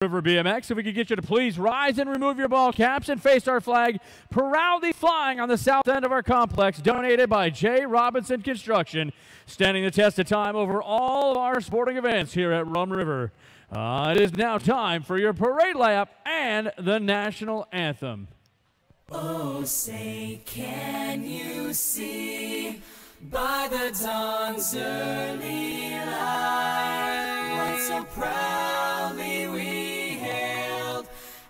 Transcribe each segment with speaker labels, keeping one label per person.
Speaker 1: River BMX, if we could get you to please rise and remove your ball caps and face our flag proudly flying on the south end of our complex, donated by J. Robinson Construction, standing the test of time over all of our sporting events here at Rum River. It is now time for your parade lap and the national anthem.
Speaker 2: Oh, say, can you see by the dawn's early light what so proudly we hailed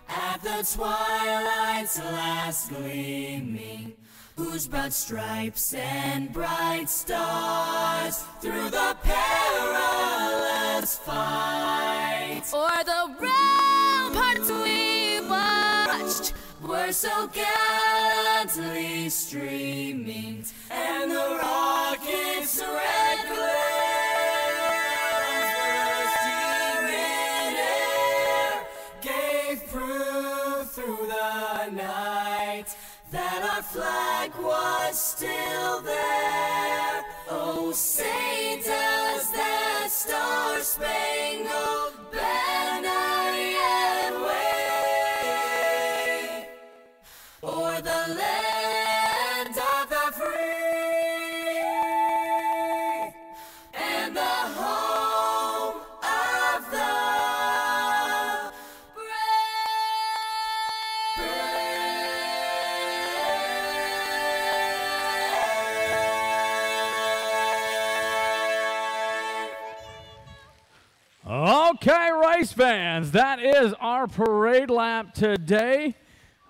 Speaker 2: at the twilight's last gleaming, whose broad stripes and bright stars through the perilous fight o'er the ramparts we watched were so gallantly streaming, and the rocket's red glare bursting in air gave proof through the night that our flag was still there. Oh, say does that star-spangled banner yet wave o'er the land of the free and the home of the
Speaker 1: Okay, race fans, that is our parade lap today.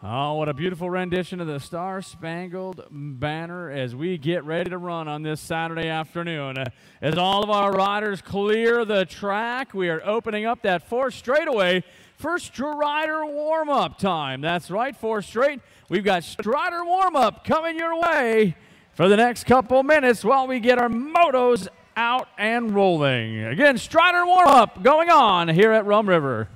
Speaker 1: Oh, what a beautiful rendition of the Star-Spangled Banner as we get ready to run on this Saturday afternoon. As all of our riders clear the track, we are opening up that 4th straightaway for Strider warm-up time. That's right, 4th straight. We've got Strider warm-up coming your way for the next couple minutes while we get our motos out and rolling. Again, Strider warm-up going on here at Rum River.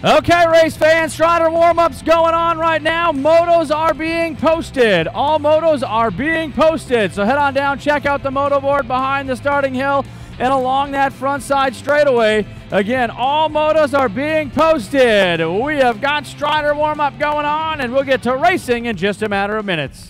Speaker 1: Okay, race fans, Strider warm-ups going on right now. Motos are being posted. All motos are being posted. So head on down, check out the moto board behind the starting hill and along that front side straightaway. Again, all motos are being posted. We have got Strider warm-up going on, and we'll get to racing in just a matter of minutes.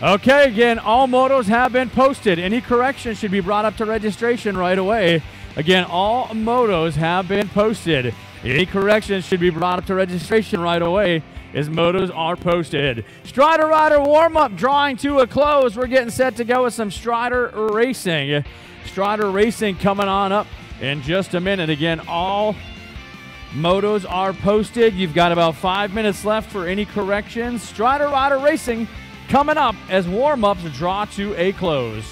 Speaker 1: Okay, again, all motos have been posted. Any corrections should be brought up to registration right away. Again, all motos have been posted. Any corrections should be brought up to registration right away as motos are posted. Strider Rider warm-up drawing to a close. We're getting set to go with some Strider Racing. Strider Racing coming on up in just a minute. Again, all motos are posted. You've got about 5 minutes left for any corrections. Strider Rider Racing coming up as warm-ups draw to a close.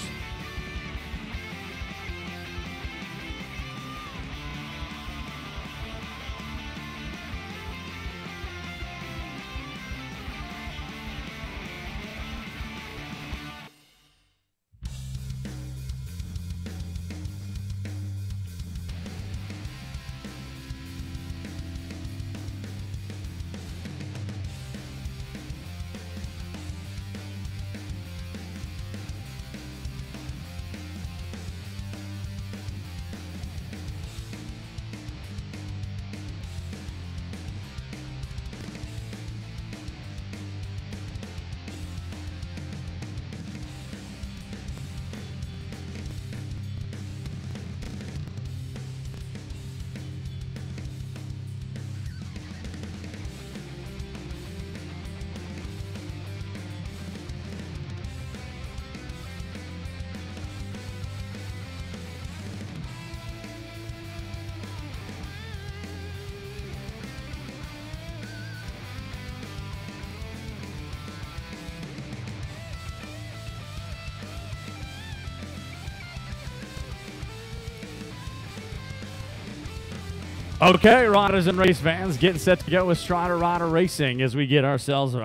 Speaker 1: Okay, riders and race fans, getting set to go with Strider Rider Racing as we get ourselves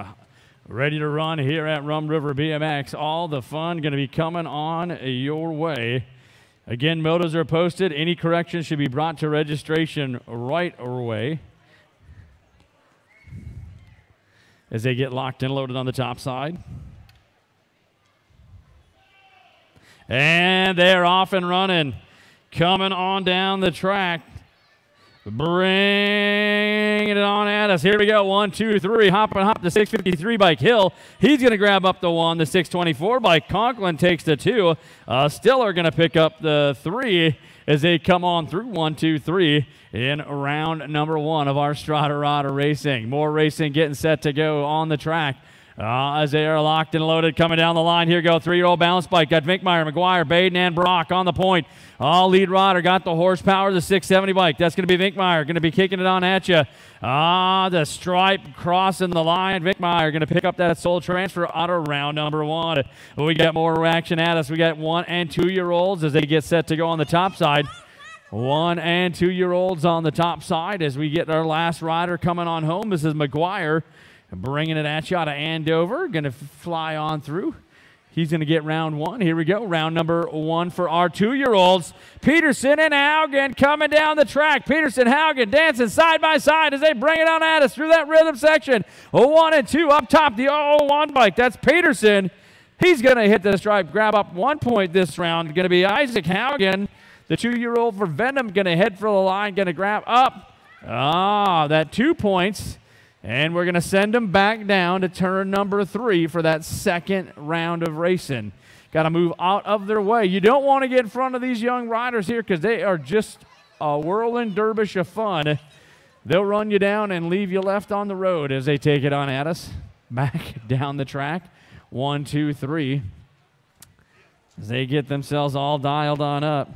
Speaker 1: ready to run here at Rum River BMX. All the fun going to be coming on your way. Again, motos are posted. Any corrections should be brought to registration right away as they get locked and loaded on the top side. And they're off and running, coming on down the track. Bringing it on at us. Here we go. 1, 2, 3. Hop the 653 bike Hill. He's going to grab up the 1. The 624 bike Conklin takes the 2. Stiller going to pick up the 3 as they come on through 1, 2, 3 in round number 1 of our Strider Rider Racing. More racing getting set to go on the track. As they are locked and loaded, coming down the line. Here go 3-year-old balance bike. Got Vinkmeyer, McGuire, Baden, and Brock on the point. Lead rider got the horsepower, the 670 bike. That's going to be Vinkmeyer. Going to be kicking it on at you. The stripe crossing the line. Vinkmeyer going to pick up that sole transfer out of round number 1. We got more action at us. We got 1- and 2-year-olds as they get set to go on the top side. 1- and 2-year-olds on the top side as we get our last rider coming on home. This is McGuire. Bringing it at you out of Andover. Going to fly on through. He's going to get round 1. Here we go. Round number 1 for our 2-year-olds. Peterson and Haugen coming down the track. Peterson, Haugen dancing side by side as they bring it on at us through that rhythm section. 1 and 2 up top. The 001 bike. That's Peterson. He's going to hit the stripe, grab up 1 point this round. Going to be Isaac Haugen. The 2-year-old for Venom going to head for the line. Going to grab up. That 2 points. And we're going to send them back down to turn number 3 for that second round of racing. Got to move out of their way. You don't want to get in front of these young riders here because they are just a whirling dervish of fun. They'll run you down and leave you left on the road as they take it on at us. Back down the track. 1, 2, 3. As they get themselves all dialed on up.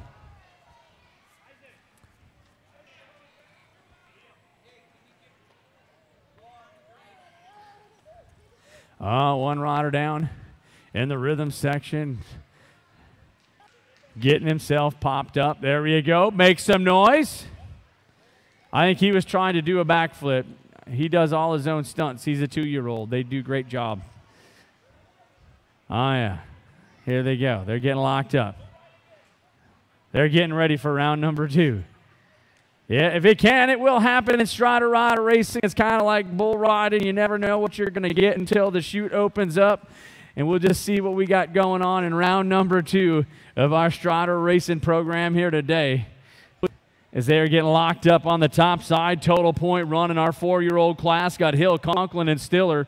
Speaker 1: One rider down in the rhythm section. Getting himself popped up. There you go. Make some noise. I think he was trying to do a backflip. He does all his own stunts. He's a 2-year-old. They do a great job. Oh, yeah. Here they go. They're getting locked up. They're getting ready for round number 2. Yeah, if it can, it will happen in Strider Rider Racing. It's kind of like bull riding. You never know what you're going to get until the chute opens up. And we'll just see what we got going on in round number 2 of our Strider Racing program here today. As they are getting locked up on the top side, total point run in our 4-year-old class. Got Hill, Conklin, and Stiller.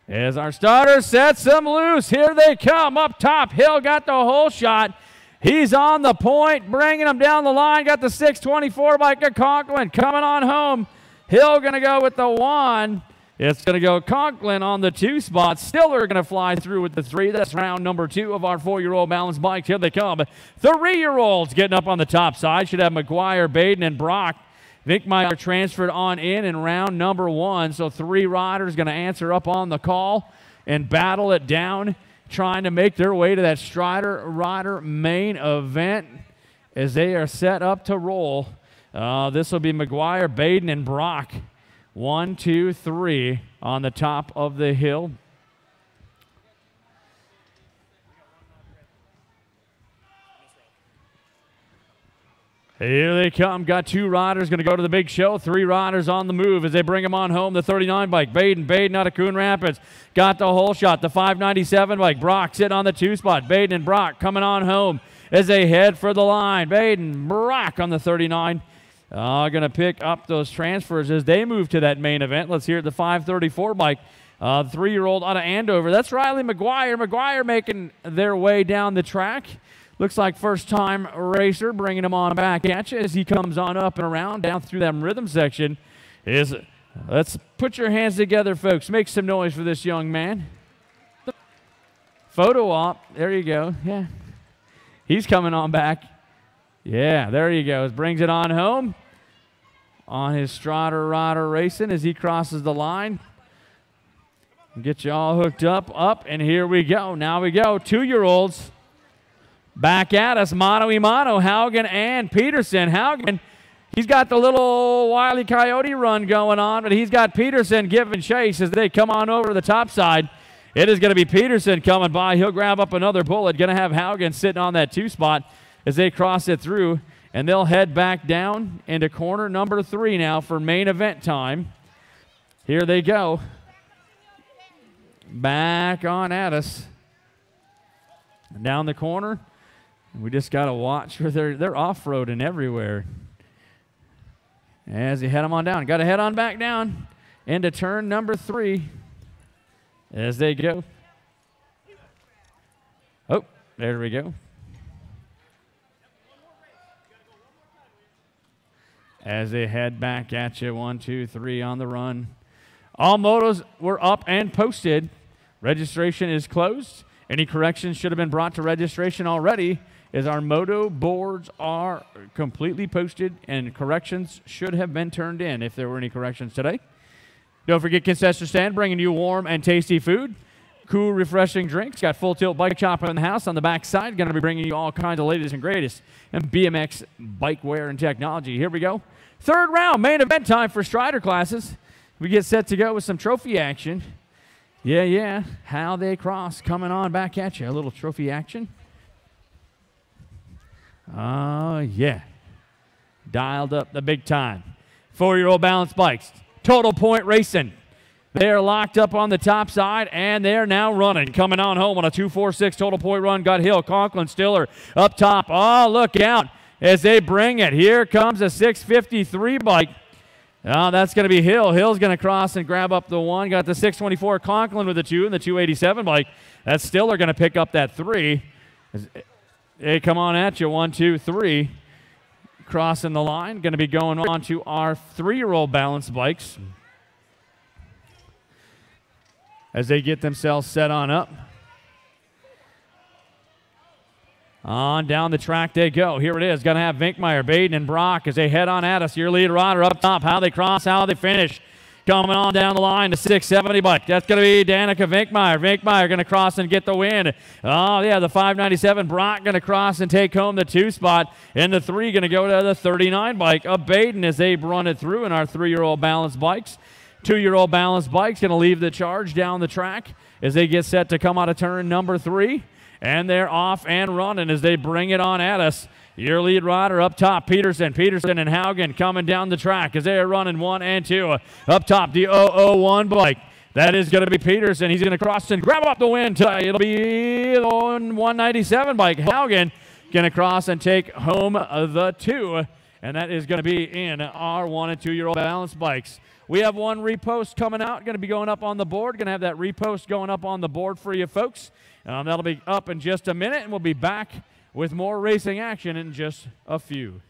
Speaker 1: As our starter sets them loose, here they come up top. Hill got the whole shot. He's on the point, bringing them down the line. Got the 624 by Conklin coming on home. Hill going to go with the 1. It's going to go Conklin on the 2 spot. Stiller going to fly through with the 3. That's round number 2 of our 4-year-old balance bikes. Here they come. 3-year-olds getting up on the top side. Should have McGuire, Baden, and Brock. Vinkmeyer transferred on in round number 1. So 3 riders going to answer up on the call and battle it down, trying to make their way to that Strider-Rider main event as they are set up to roll. This will be McGuire, Baden, and Brock. 1, 2, 3 on the top of the hill. Here they come. Got 2 riders going to go to the big show. 3 riders on the move as they bring them on home. The 39 bike. Baden out of Coon Rapids. Got the whole shot. The 597 bike. Brock sitting on the 2 spot. Baden and Brock coming on home as they head for the line. Baden, Brock on the 39. Going to pick up those transfers as they move to that main event. Let's hear the 534 bike. 3-year-old out of Andover. That's Riley McGuire. McGuire making their way down the track. Looks like first-time racer, bringing him on back at you as he comes on up and around down through that rhythm section. Let's put your hands together, folks. Make some noise for this young man. Photo op. There you go. Yeah. He's coming on back. Yeah, there he goes. Brings it on home on his Strider-Rider racing as he crosses the line. Get you all hooked up, and here we go. Now we go. 2-year-olds back at us. Mano y mano, Haugen and Peterson. Haugen, he's got the little Wile E. Coyote run going on, but he's got Peterson giving chase as they come on over the top side. It is going to be Peterson coming by. He'll grab up another bullet. Going to have Haugen sitting on that 2 spot as they cross it through, and they'll head back down into corner number 3 now for main event time. Here they go. Back on at us. Down the corner. We just got to watch for they're off-roading everywhere. As they head them on down. Got to head on back down into turn number 3 as they go. Oh, there we go. As they head back at you, 1, 2, 3 on the run. All motos were up and posted. Registration is closed. Any corrections should have been brought to registration already, as our moto boards are completely posted and corrections should have been turned in if there were any corrections today. Don't forget concession stand bringing you warm and tasty food, cool, refreshing drinks. Got Full Tilt Bike Shop in the house on the back side. Going to be bringing you all kinds of latest and greatest and BMX bike wear and technology. Here we go. 3rd round, main event time for Strider classes. We get set to go with some trophy action. Yeah. How they cross coming on back at you. A little trophy action. Oh, yeah. Dialed up the big time. 4-year-old balance bikes. Total Point Racing. They're locked up on the top side, and they're now running. Coming on home on a 2.46 Total Point run. Got Hill, Conklin, Stiller up top. Oh, look out as they bring it. Here comes a 653 bike. Oh, that's going to be Hill. Hill's going to cross and grab up the 1. Got the 624 Conklin with the 2 and the 287 bike. That's Stiller going to pick up that 3. They come on at you, 1, 2, 3. Crossing the line. Going to be going on to our 3-year-old balance bikes as they get themselves set on up. On down the track they go. Here it is. Going to have Vinkmeyer, Baden, and Brock as they head on at us. Your lead rider up top. How they cross, how they finish. Coming on down the line, the 670 bike. That's going to be Danica Vinkmeyer. Vinkmeyer going to cross and get the win. Oh, yeah, the 597. Brock going to cross and take home the 2 spot. And the 3 going to go to the 39 bike of Baden as they run it through in our 3-year-old balance bikes. 2-year-old balance bikes going to leave the charge down the track as they get set to come out of turn number 3. And they're off and running as they bring it on at us. Your lead rider up top, Peterson. Peterson and Haugen coming down the track as they are running 1 and 2. Up top, the 001 bike. That is going to be Peterson. He's going to cross and grab up the win. It'll be the 197 bike. Haugen going to cross and take home the 2. And that is going to be in our 1 and 2-year-old balance bikes. We have one repost coming out, going to be going up on the board. Going to have that repost going up on the board for you folks. That'll be up in just a minute, and we'll be back with more racing action in just a few.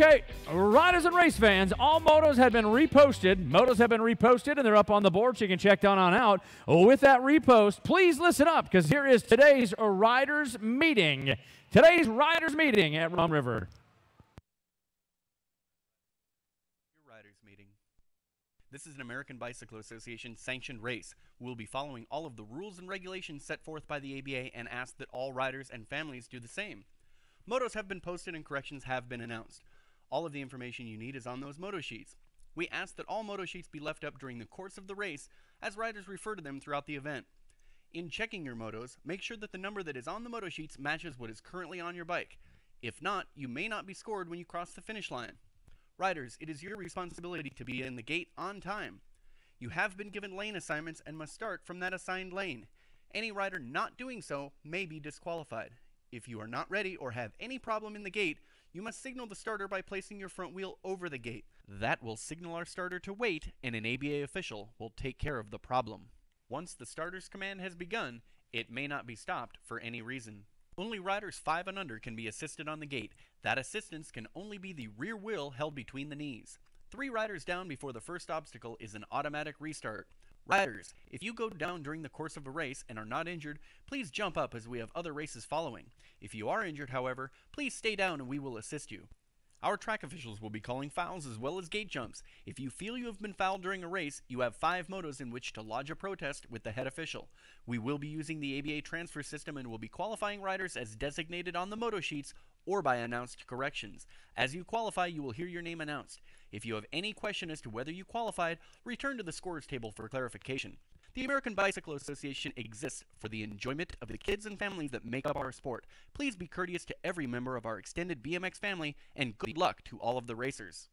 Speaker 1: Okay, riders and race fans, all motos have been reposted. Motos have been reposted, and they're up on the board, so you can check down on out. With that repost, please listen up, because here is today's riders meeting. Today's riders meeting at Rum River.
Speaker 3: Your riders meeting. This is an American Bicycle Association sanctioned race. We'll be following all of the rules and regulations set forth by the ABA and ask that all riders and families do the same. Motos have been posted and corrections have been announced. All of the information you need is on those moto sheets. We ask that all moto sheets be left up during the course of the race as riders refer to them throughout the event. In checking your motos, make sure that the number that is on the moto sheets matches what is currently on your bike. If not, you may not be scored when you cross the finish line. Riders, it is your responsibility to be in the gate on time. You have been given lane assignments and must start from that assigned lane. Any rider not doing so may be disqualified. If you are not ready or have any problem in the gate, you must signal the starter by placing your front wheel over the gate. That will signal our starter to wait, and an ABA official will take care of the problem. Once the starter's command has begun, it may not be stopped for any reason. Only riders 5 and under can be assisted on the gate. That assistance can only be the rear wheel held between the knees. 3 riders down before the first obstacle is an automatic restart. Riders, if you go down during the course of a race and are not injured, please jump up as we have other races following. If you are injured, however, please stay down and we will assist you. Our track officials will be calling fouls as well as gate jumps. If you feel you have been fouled during a race, you have 5 motos in which to lodge a protest with the head official. We will be using the ABA transfer system and will be qualifying riders as designated on the moto sheets or by announced corrections. As you qualify, you will hear your name announced. If you have any question as to whether you qualified, return to the scores table for clarification. The American Bicycle Association exists for the enjoyment of the kids and families that make up our sport. Please be courteous to every member of our extended BMX family, and good luck to all of the racers.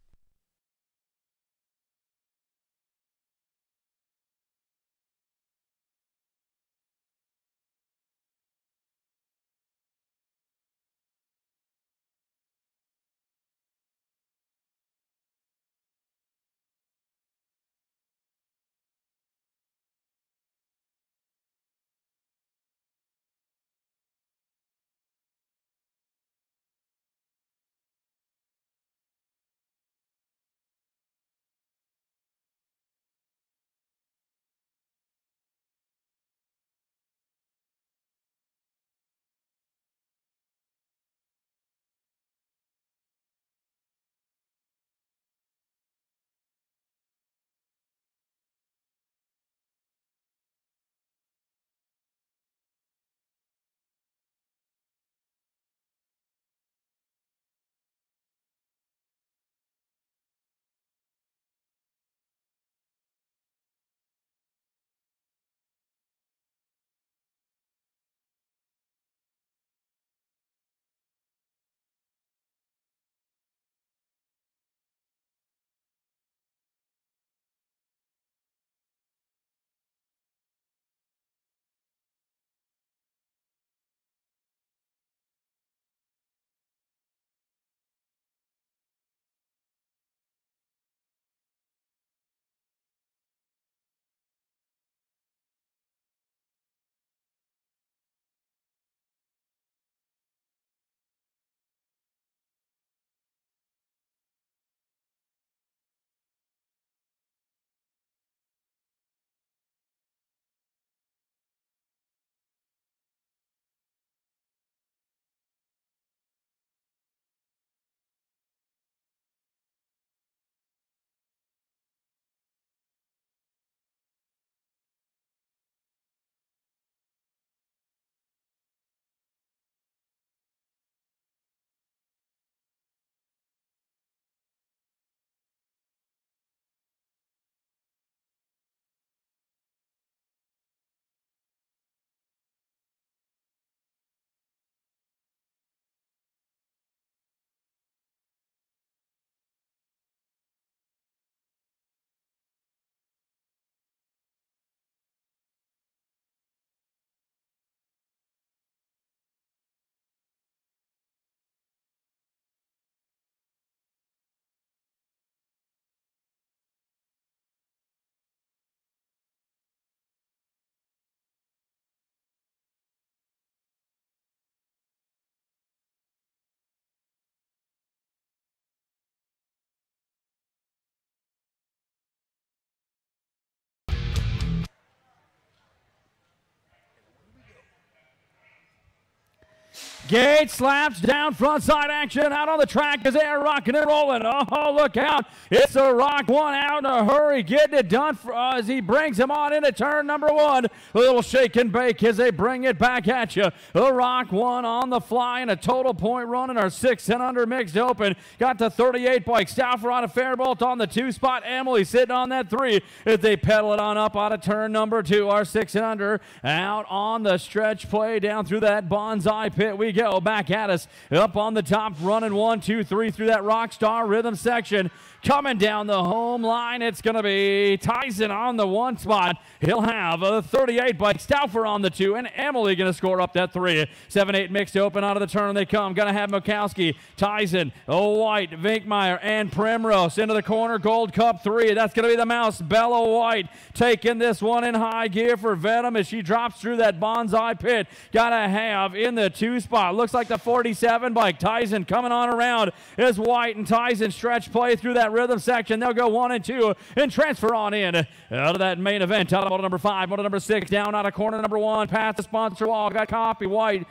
Speaker 1: Gate slaps down, front side action out on the track as they are rocking and rolling. Oh, look out. It's a Rock One out in a hurry, getting it done as he brings him on into turn number 1. A little shake and bake as they bring it back at you. The Rock One on the fly and a total point run in our 6 and under mixed open. Got the 38 bike. Stauffer out of Fairbolt on the 2 spot. Emily sitting on that 3 as they pedal it on up out of turn number 2. Our 6 and under out on the stretch play down through that bonsai pit. We go. Back at us. Up on the top, running 1, 2, 3 through that Rockstar rhythm section. Coming down the home line, it's going to be Tyson on the 1 spot. He'll have a 38 bike. Stauffer on the 2, and Emily going to score up that 3. 7-8 mixed open out of the turn they come. Going to have Mukowski, Tyson, White, Vinkmeyer, and Primrose into the corner. Gold Cup 3. That's going to be the Mouse. Bella White taking this one in high gear for Venom as she drops through that bonsai pit. Got to have in the 2 spot. Looks like the 47 bike. Tyson coming on around is White and Tyson stretch play through that rhythm section. They'll go 1 and 2 and transfer on in out of that main event. Out of moto number 5, moto number 6, down out of corner number 1, past the sponsor wall. Got Copy, White,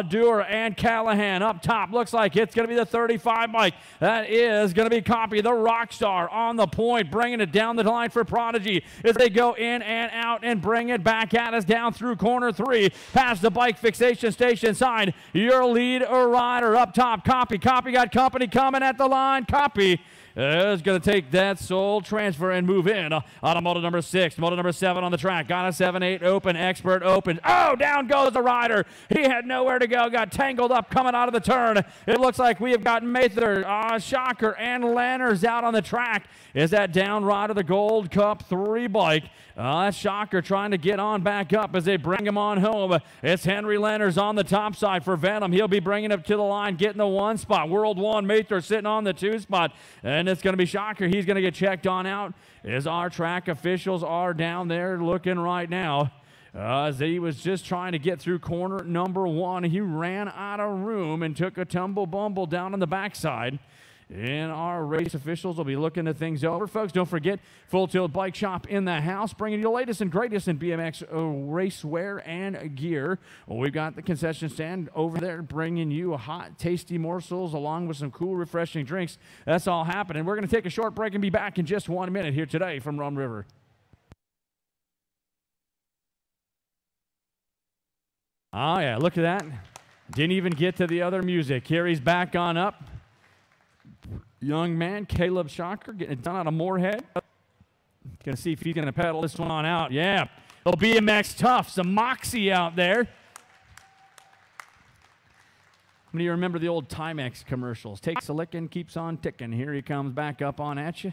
Speaker 1: Dewar, and Callahan up top. Looks like it's going to be the 35 bike. That is going to be Copy, the Rockstar on the point, bringing it down the line for Prodigy as they go in and out and bring it back at us down through corner 3, past the bike fixation station side. Your lead rider up top, Copy. Copy got company coming at the line. Copy is going to take that sole transfer and move in out of moto number 6. Moto number 7 on the track. Got a 7-8 open. Expert open. Oh, down goes the rider. He had nowhere to go. Got tangled up coming out of the turn. It looks like we have got Mather, Shocker, and Lanners out on the track. Is that down rider, the Gold Cup 3 bike. That's Shocker trying to get on back up as they bring him on home. It's Henry Lanners on the top side for Venom. He'll be bringing up to the line, getting the 1 spot. World 1, Mather sitting on the 2 spot. And it's going to be Shocker. He's going to get checked on out as our track officials are down there looking right now. As he was just trying to get through corner number 1. He ran out of room and took a tumble bumble down on the backside. And our race officials will be looking at things over. Folks, don't forget, Full Tilt Bike Shop in the house, bringing you the latest and greatest in BMX racewear and gear. Well, we've got the concession stand over there bringing you hot, tasty morsels along with some cool, refreshing drinks. That's all happening. We're going to take a short break and be back in just 1 minute here today from Rum River. Oh, yeah, look at that. Didn't even get to the other music. Here he's back on up. Young man, Caleb Shocker, getting it done out of Moorhead. Going to see if he's going to pedal this one on out. Yeah, it'll BMX tough. Some moxie out there. How many of you remember the old Timex commercials? Takes a licking, keeps on ticking. Here he comes back up on at you.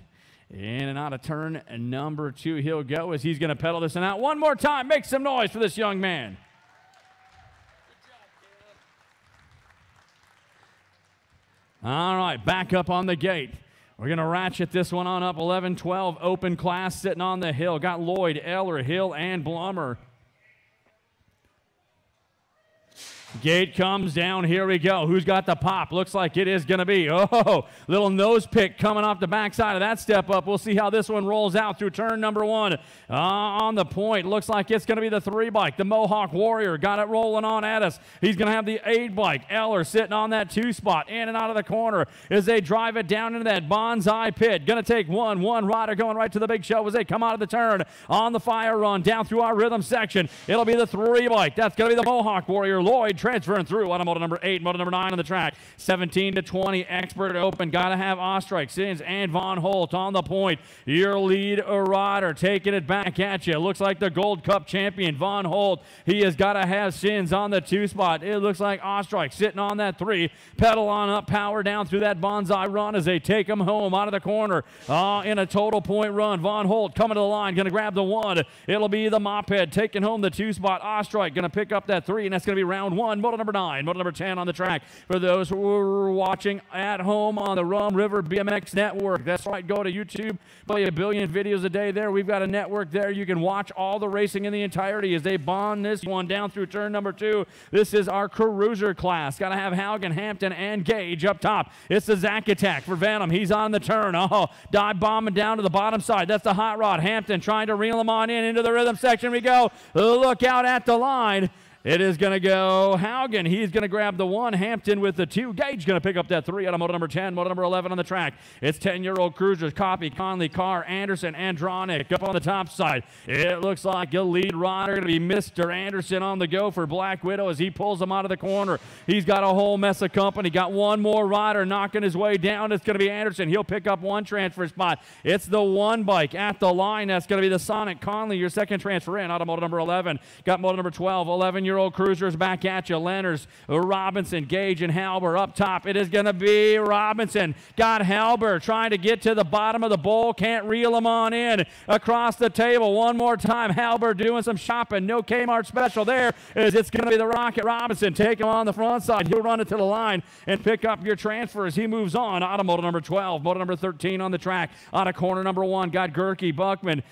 Speaker 1: In and out of turn number 2 he'll go as he's going to pedal this one out. One more time. Make some noise for this young man. All right, back up on the gate. We're going to ratchet this one on up. 11-12 open class sitting on the hill. Got Lloyd, Eller, Hill, and Blummer. Gate comes down. Here we go. Who's got the pop? Looks like it is going to be, little nose pick coming off the backside of that step up. We'll see how this one rolls out through turn number 1. On the point, looks like it's going to be the 3 bike. The Mohawk Warrior got it rolling on at us. He's going to have the 8 bike. Eller sitting on that 2 spot, in and out of the corner as they drive it down into that bonsai pit. Going to take one rider going right to the big show as they come out of the turn on the fire run down through our rhythm section. It'll be the 3 bike. That's going to be the Mohawk Warrior. Lloyd transferring through on moto number 8, moto number 9 on the track. 17-20, expert open. Got to have Ostrike, Sins, and Von Holt on the point. Your lead rider taking it back at you. Looks like the Gold Cup champion, Von Holt. He has got to have Sins on the 2 spot. It looks like Ostrike sitting on that 3. Pedal on up, power down through that bonsai run as they take him home out of the corner. In a total point run. Von Holt coming to the line, going to grab the 1. It'll be the Moped taking home the 2 spot. Ostrike going to pick up that 3, and that's going to be round 1. Moto number 9, moto number 10 on the track. For those who are watching at home on the Rum River BMX Network, that's right, go to YouTube, play a billion videos a day there. We've got a network there. You can watch all the racing in the entirety as they bond this one down through turn number 2. This is our cruiser class. Got to have Haugen, Hampton, and Gage up top. It's the Zack Attack for Venom. He's on the turn. Dive bombing down to the bottom side. That's the Hot Rod. Hampton trying to reel him on in into the rhythm section. We go. Look out at the line. It is going to go Haugen. He's going to grab the 1. Hampton with the 2. Gage going to pick up that 3 out of moto number 10, moto number 11 on the track. It's 10-year-old cruisers. Copy, Conley, Carr, Anderson, Andronic up on the top side. It looks like a lead rider going to be Mr. Anderson on the go for Black Widow as he pulls him out of the corner. He's got a whole mess of company. Got one more rider knocking his way down. It's going to be Anderson. He'll pick up 1 transfer spot. It's the 1 bike at the line. That's going to be the Sonic Conley, your second transfer in out of moto number 11. Got moto number 12, 11 9-year-old cruisers back at you. Lenners, Robinson, Gage, and Halber up top. It is going to be Robinson. Got Halber trying to get to the bottom of the bowl. Can't reel him on in. Across the table one more time. Halber doing some shopping. No Kmart special there. It's going to be the Rocket Robinson. Take him on the front side. He'll run it to the line and pick up your transfer as he moves on. Out of moto number 12. Moto number 13 on the track. Out of corner number 1. Got Gerke, Buckman.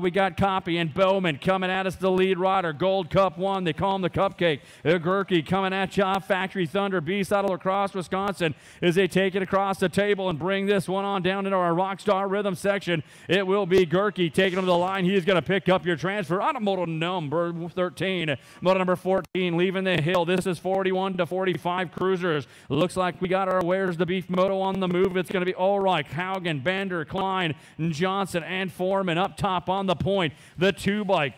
Speaker 1: We got Copy and Bowman coming at us, the lead rider. Gold Cup 1. They call him the Cupcake. Gerke coming at you off Factory Thunder. Beast out of La Crosse, Wisconsin, as they take it across the table and bring this one on down into our Rockstar Rhythm section. It will be Gerke taking him to the line. He is going to pick up your transfer. Out of moto number 13. Moto number 14 leaving the hill. This is 41 to 45 cruisers. Looks like we got our Where's the Beef moto on the move. It's going to be Ulrich, Haugen, Bender, Klein, Johnson, and Foreman up top on the point. The 2-bike.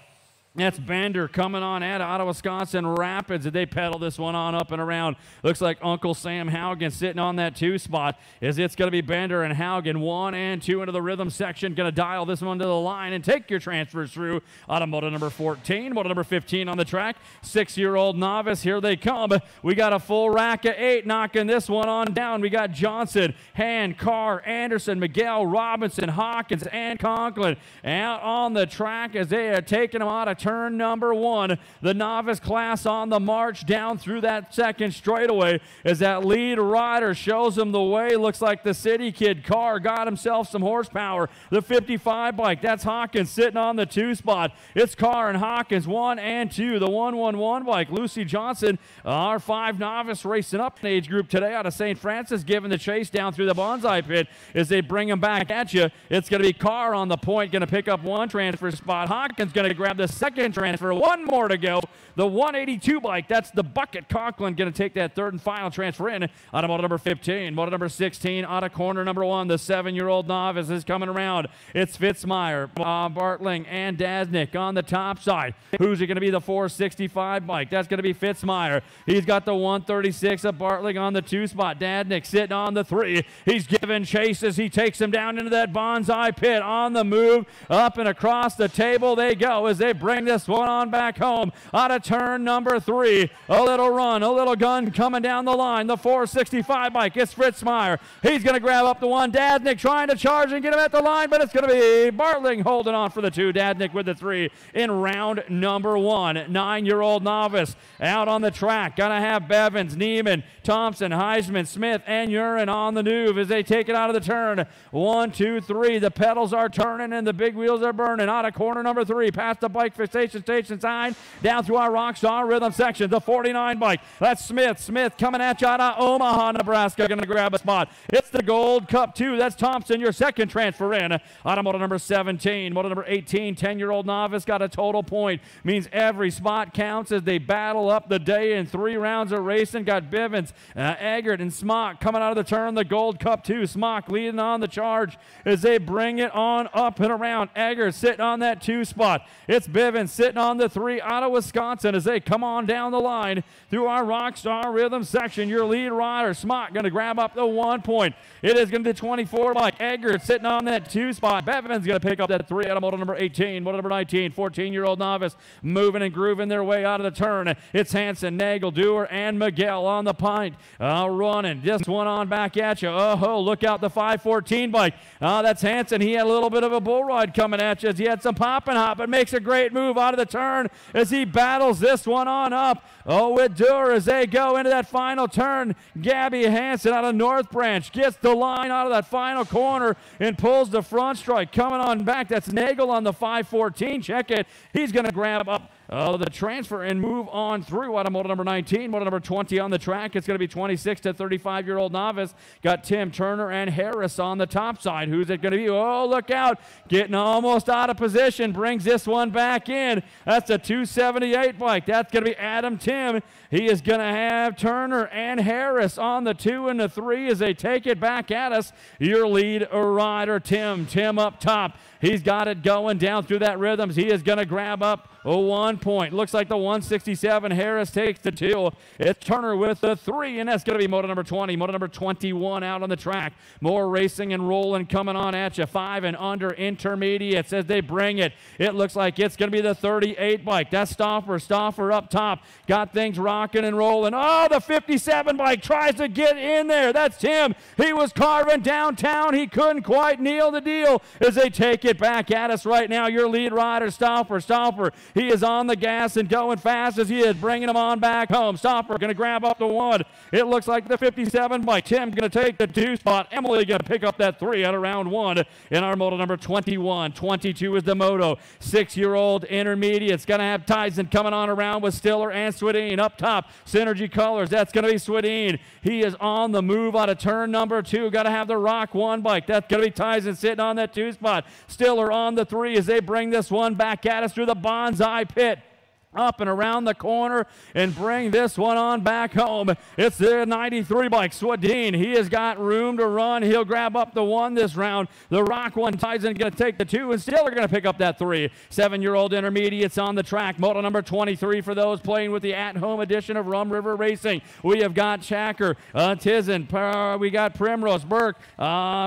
Speaker 1: That's Bender coming on out of Wisconsin Rapids. They pedal this one on up and around. Looks like Uncle Sam Haugen sitting on that 2 spot as it's going to be Bender and Haugen 1 and 2 into the rhythm section. Going to dial this one to the line and take your transfers through. Out of moto number 14, moto number 15 on the track. 6-year-old novice. Here they come. We got a full rack of 8 knocking this one on down. We got Johnson, Hand, Carr, Anderson, Miguel, Robinson, Hawkins, and Conklin out on the track as they are taking them out of turn number 1. The novice class on the march down through that second straightaway as that lead rider shows them the way. Looks like the city kid Carr got himself some horsepower. The 55 bike, that's Hawkins sitting on the 2 spot. It's Carr and Hawkins 1 and 2. The 111 bike, Lucy Johnson, our 5 novice racing up in age group today out of St. Francis, giving the chase down through the bonsai pit as they bring them back at you. It's going to be Carr on the point, going to pick up 1 transfer spot. Hawkins going to grab the second transfer. 1 more to go. The 182 bike, that's the Bucket. Conklin going to take that 3rd and final transfer in. Out of moto number 15. Moto number 16 out of corner number 1. The 7-year-old novice is coming around. It's Fitzmeyer, Bartling, and Dasnick on the top side. Who's it going to be? The 465 bike. That's going to be Fitzmeyer. He's got the 136 of Bartling on the 2 spot. Dasnick sitting on the 3. He's giving chase as he takes him down into that bonsai pit. On the move, up and across the table they go as they bring this one on back home. Out of turn number 3. A little run, a little gun coming down the line. The 465 bike. It's Fitzmeyer. He's going to grab up the 1. Dadnick trying to charge and get him at the line, but it's going to be Bartling holding on for the 2. Dadnick with the 3 in round number 1. 9-year-old novice out on the track. Going to have Bevins, Neiman, Thompson, Heisman, Smith, and Urin on the move as they take it out of the turn. 1, 2, 3. The pedals are turning and the big wheels are burning. Out of corner number 3. Past the bike fixation station sign. Down through our Rockstar Rhythm section. The 49 bike. That's Smith. Smith coming at you out of Omaha, Nebraska. Going to grab a spot. It's the Gold Cup 2. That's Thompson, your second transfer in. Out of moto number 17. Moto number 18. 10-year-old novice got a total point. Means every spot counts as they battle up the day in 3 rounds of racing. Got Bivens, Eggert, and Smock coming out of the turn. The Gold Cup 2. Smock leading on the charge as they bring it on up and around. Eggert sitting on that 2 spot. It's Bivens sitting on the 3 out of Wisconsin as they come on down the line through our Rockstar Rhythm section. Your lead rider, Smock, going to grab up the 1 point. It is going to be 24 bike. Eggert sitting on that 2 spot. Bevins going to pick up that 3 out of moto number 18. Moto number 19, 14-year-old novice moving and grooving their way out of the turn. It's Hanson, Nagel, Dewar, and Miguel on the pint. Running. Just one on back at you. Oh, look out the 514 bike. That's Hanson. He had a little bit of a bull ride coming at you as he had some pop and hop, but makes a great move out of the turn as he battles this one on up. With Dewar as they go into that final turn. Gabby Hanson out of North Branch gets the line out of that final corner and pulls the front strike. Coming on back, that's Nagel on the 514. Check it. He's going to grab up the transfer and move on through out of moto number 19. Moto number 20 on the track. It's going to be 26 to 35-year-old novice. Got Tim Turner and Harris on the top side. Who's it going to be? Oh, look out. Getting almost out of position. Brings this one back in. That's a 278 bike. That's going to be Adam Tim. He is going to have Turner and Harris on the 2 and the 3 as they take it back at us. Your lead rider, Tim. Tim up top. He's got it going down through that rhythms. He is going to grab up a 1 point. Looks like the 167 Harris takes the 2. It's Turner with the 3, and that's going to be moto number 20. Moto number 21 out on the track. More racing and rolling coming on at you. 5 and under intermediates as they bring it. It looks like it's going to be the 38 bike. That's Stauffer up top. Got things rocking and rolling. Oh, the 57 bike tries to get in there. That's Tim. He was carving downtown. He couldn't quite kneel the deal as they take it back at us right now. Your lead rider, Stauffer. He is on the gas and going fast as he is, bringing him on back home. Stauffer going to grab up the 1. It looks like the 57 by Tim going to take the 2 spot. Emily going to pick up that 3 out of round 1 in our moto number 21. 22 is the moto. 6-year-old intermediates. Going to have Tyson coming on around with Stiller and Swedeen. Up top, Synergy Colors. That's going to be Swedeen. He is on the move out of turn number 2. Got to have the Rock 1 bike. That's going to be Tyson sitting on that 2 spot. Stiller on the 3 as they bring this one back at us through the Bonsai Pit. Up and around the corner and bring this one on back home. It's the 93 bike, Swedeen. He has got room to run. He'll grab up the 1 this round. The Rock 1, Tyson going to take the 2, and Stiller going to pick up that 3. 7-year-old intermediates on the track. Moto number 23 for those playing with the at-home edition of Rum River Racing. We have got Shacker, Tizen, we got Primrose, Burke,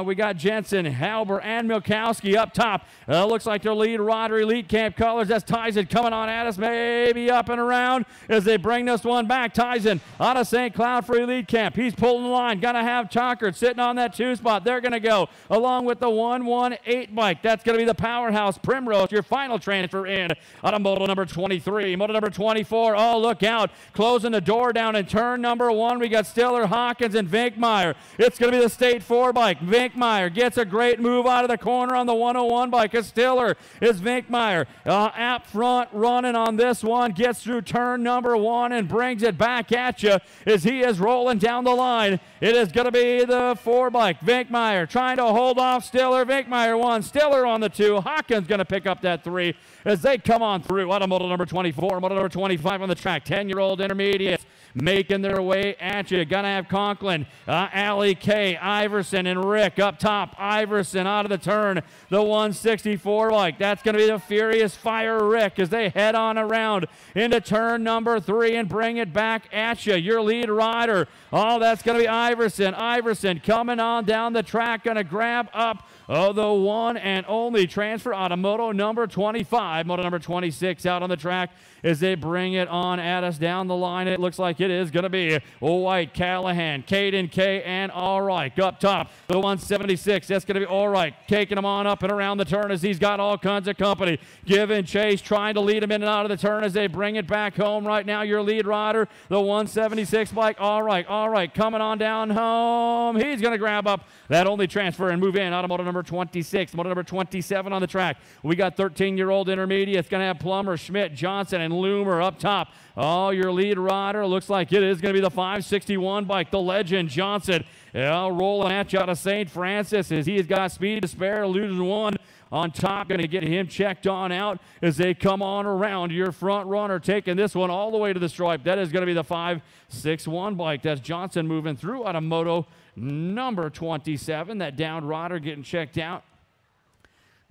Speaker 1: we got Jensen, Halber, and Milkowski up top. Looks like their lead rider, Elite Camp Colors. That's Tyson coming on at us, maybe up and around as they bring this one back. Tyson out of St. Cloud for Elite Camp. He's pulling the line. Gonna have Chalkert sitting on that 2 spot. They're gonna go along with the 118 bike. That's gonna be the powerhouse Primrose, your final transfer in out of moto number 23. Moto number 24. Oh, look out. Closing the door down in turn number 1. We got Stiller, Hawkins, and Vinkmeyer. It's gonna be the State 4 bike. Vinkmeyer gets a great move out of the corner on the 101 bike. Stiller is Vinkmeyer out front running on this one, gets through turn number 1 and brings it back at you as he is rolling down the line. It is going to be the 4 bike. Vinkmeyer trying to hold off Stiller. Vinkmeyer 1, Stiller on the 2. Hawkins going to pick up that 3 as they come on through. Out of moto number 24, moto number 25 on the track. 10-year-old intermediates making their way at you. Gonna have Conklin, Allie K, Iverson, and Rick up top. Iverson out of the turn, the 164 bike. That's gonna be the Furious Fire Rick as they head on around into turn number 3 and bring it back at you. Your lead rider, oh, that's gonna be Iverson. Iverson coming on down the track, gonna grab up the 1 and only transfer out of moto number 25. Moto number 26 out on the track as they bring it on at us down the line. It looks like it is going to be White, Callahan, Caden K, and Allright up top. The 176, that's going to be Allright taking him on up and around the turn as he's got all kinds of company. Giving chase, trying to lead him in and out of the turn as they bring it back home right now. Your lead rider, the 176 bike, Allright coming on down home. He's going to grab up that only transfer and move in out of moto number 26. Moto number 27 on the track. We got 13-year-old intermediate. It's going to have Plummer, Schmidt, Johnson, and Loomer up top. Oh, your lead rider looks like it is going to be the 561 bike, the Legend Johnson. Rolling at you out of St. Francis as he's got speed to spare, losing 1 on top. Going to get him checked on out as they come on around. Your front runner taking this one all the way to the stripe. That is going to be the 561 bike. That's Johnson moving through out of moto number 27. That downed rider getting checked out.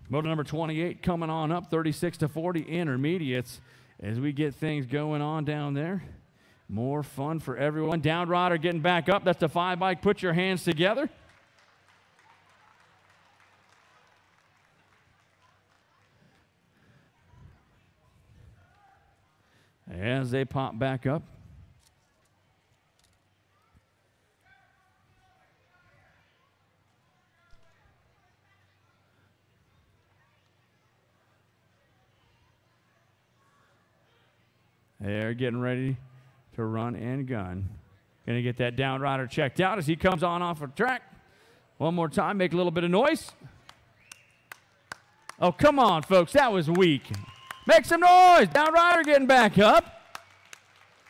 Speaker 1: Moto number 28 coming on up, 36-40 intermediates as we get things going on down there. More fun for everyone. Down rider getting back up. That's the 5 bike. Put your hands together. As they pop back up. They're getting ready to run and gun. Going to get that down rider checked out as he comes on off the track. One more time, make a little bit of noise. Oh, come on, folks, that was weak. Make some noise. Down rider getting back up.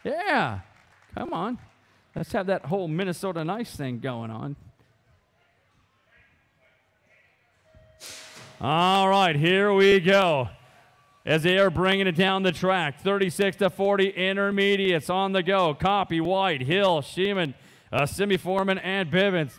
Speaker 1: Yeah, come on. Let's have that whole Minnesota Nice thing going on. All right, here we go. As they are bringing it down the track. 36-40 intermediates on the go. Copy, White, Hill, Sheeman, Simi Foreman, and Bivens.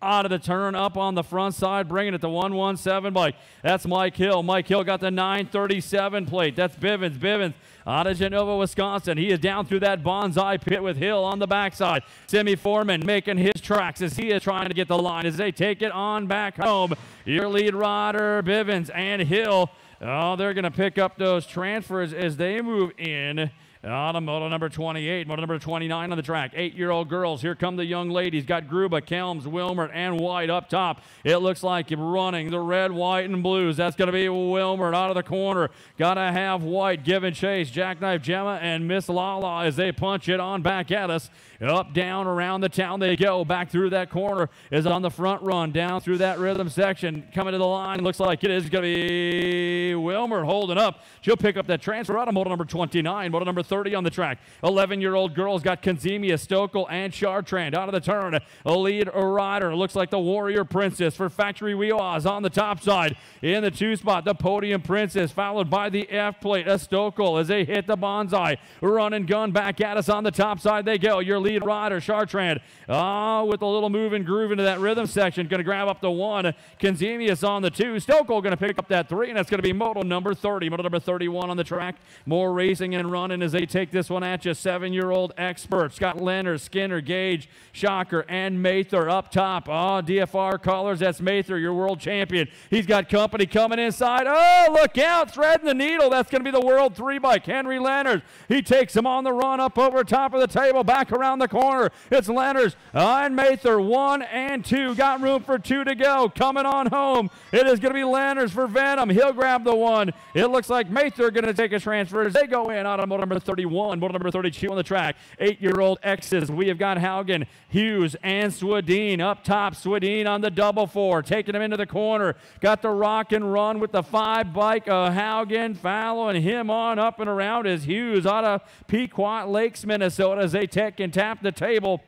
Speaker 1: Out of the turn, up on the front side, bringing it to 117 bike. That's Mike Hill. Mike Hill got the 937 plate. That's Bivens. Bivens out of Genova, Wisconsin. He is down through that bonsai pit with Hill on the backside. Simi Foreman making his tracks as he is trying to get the line as they take it on back home. Your lead rider, Bivens and Hill. Oh, they're going to pick up those transfers as they move in. On moto number 28, moto number 29 on the track. 8-year-old girls. Here come the young ladies. Got Gruba, Kelms, Wilmert, and White up top. It looks like you're running the red, white, and blues. That's going to be Wilmert out of the corner. Got to have White giving chase. Jackknife Gemma and Miss Lala as they punch it on back at us. Up, down, around the town they go. Back through that corner is on the front run. Down through that rhythm section. Coming to the line. Looks like it is going to be Wilmert holding up. She'll pick up that transfer out of moto number 29. Moto number 30 on the track. 11-year-old girls got Kenzemia, Stokel, and Chartrand out of the turn. A lead rider. Looks like the Warrior Princess for Factory Wheels on the top side. In the 2 spot, the Podium Princess, followed by the F plate, a Stokel as they hit the bonsai. Run and gun back at us on the top side they go. Your lead rider, Chartrand, with a little move and groove into that rhythm section. Going to grab up the 1. Kenzemius on the 2. Stokel going to pick up that 3, and that's going to be moto number 30. Moto number 31 on the track. More racing and running as they take this one at you. 7-year-old experts. Got Leonard, Skinner, Gage, Shocker, and Mather up top. Oh, DFR colors. That's Mather, your world champion. He's got company coming inside. Oh, look out. Threading the needle. That's going to be the World 3 bike. Henry Leonard. He takes him on the run up over top of the table. Back around the corner. It's Leonard and Mather. 1 and 2. Got room for 2 to go. Coming on home. It is going to be Leonard for Venom. He'll grab the 1. It looks like Mather going to take a transfer as they go in out of moto number 31. Moto number 32 on the track. 8-year-old X's. We have got Haugen, Hughes, and Swedine up top. Swedine on the double 4. Taking him into the corner. Got the rock and run with the 5 bike. Haugen following him on up and around as Hughes out of Pequot Lakes, Minnesota as they take and tap the table.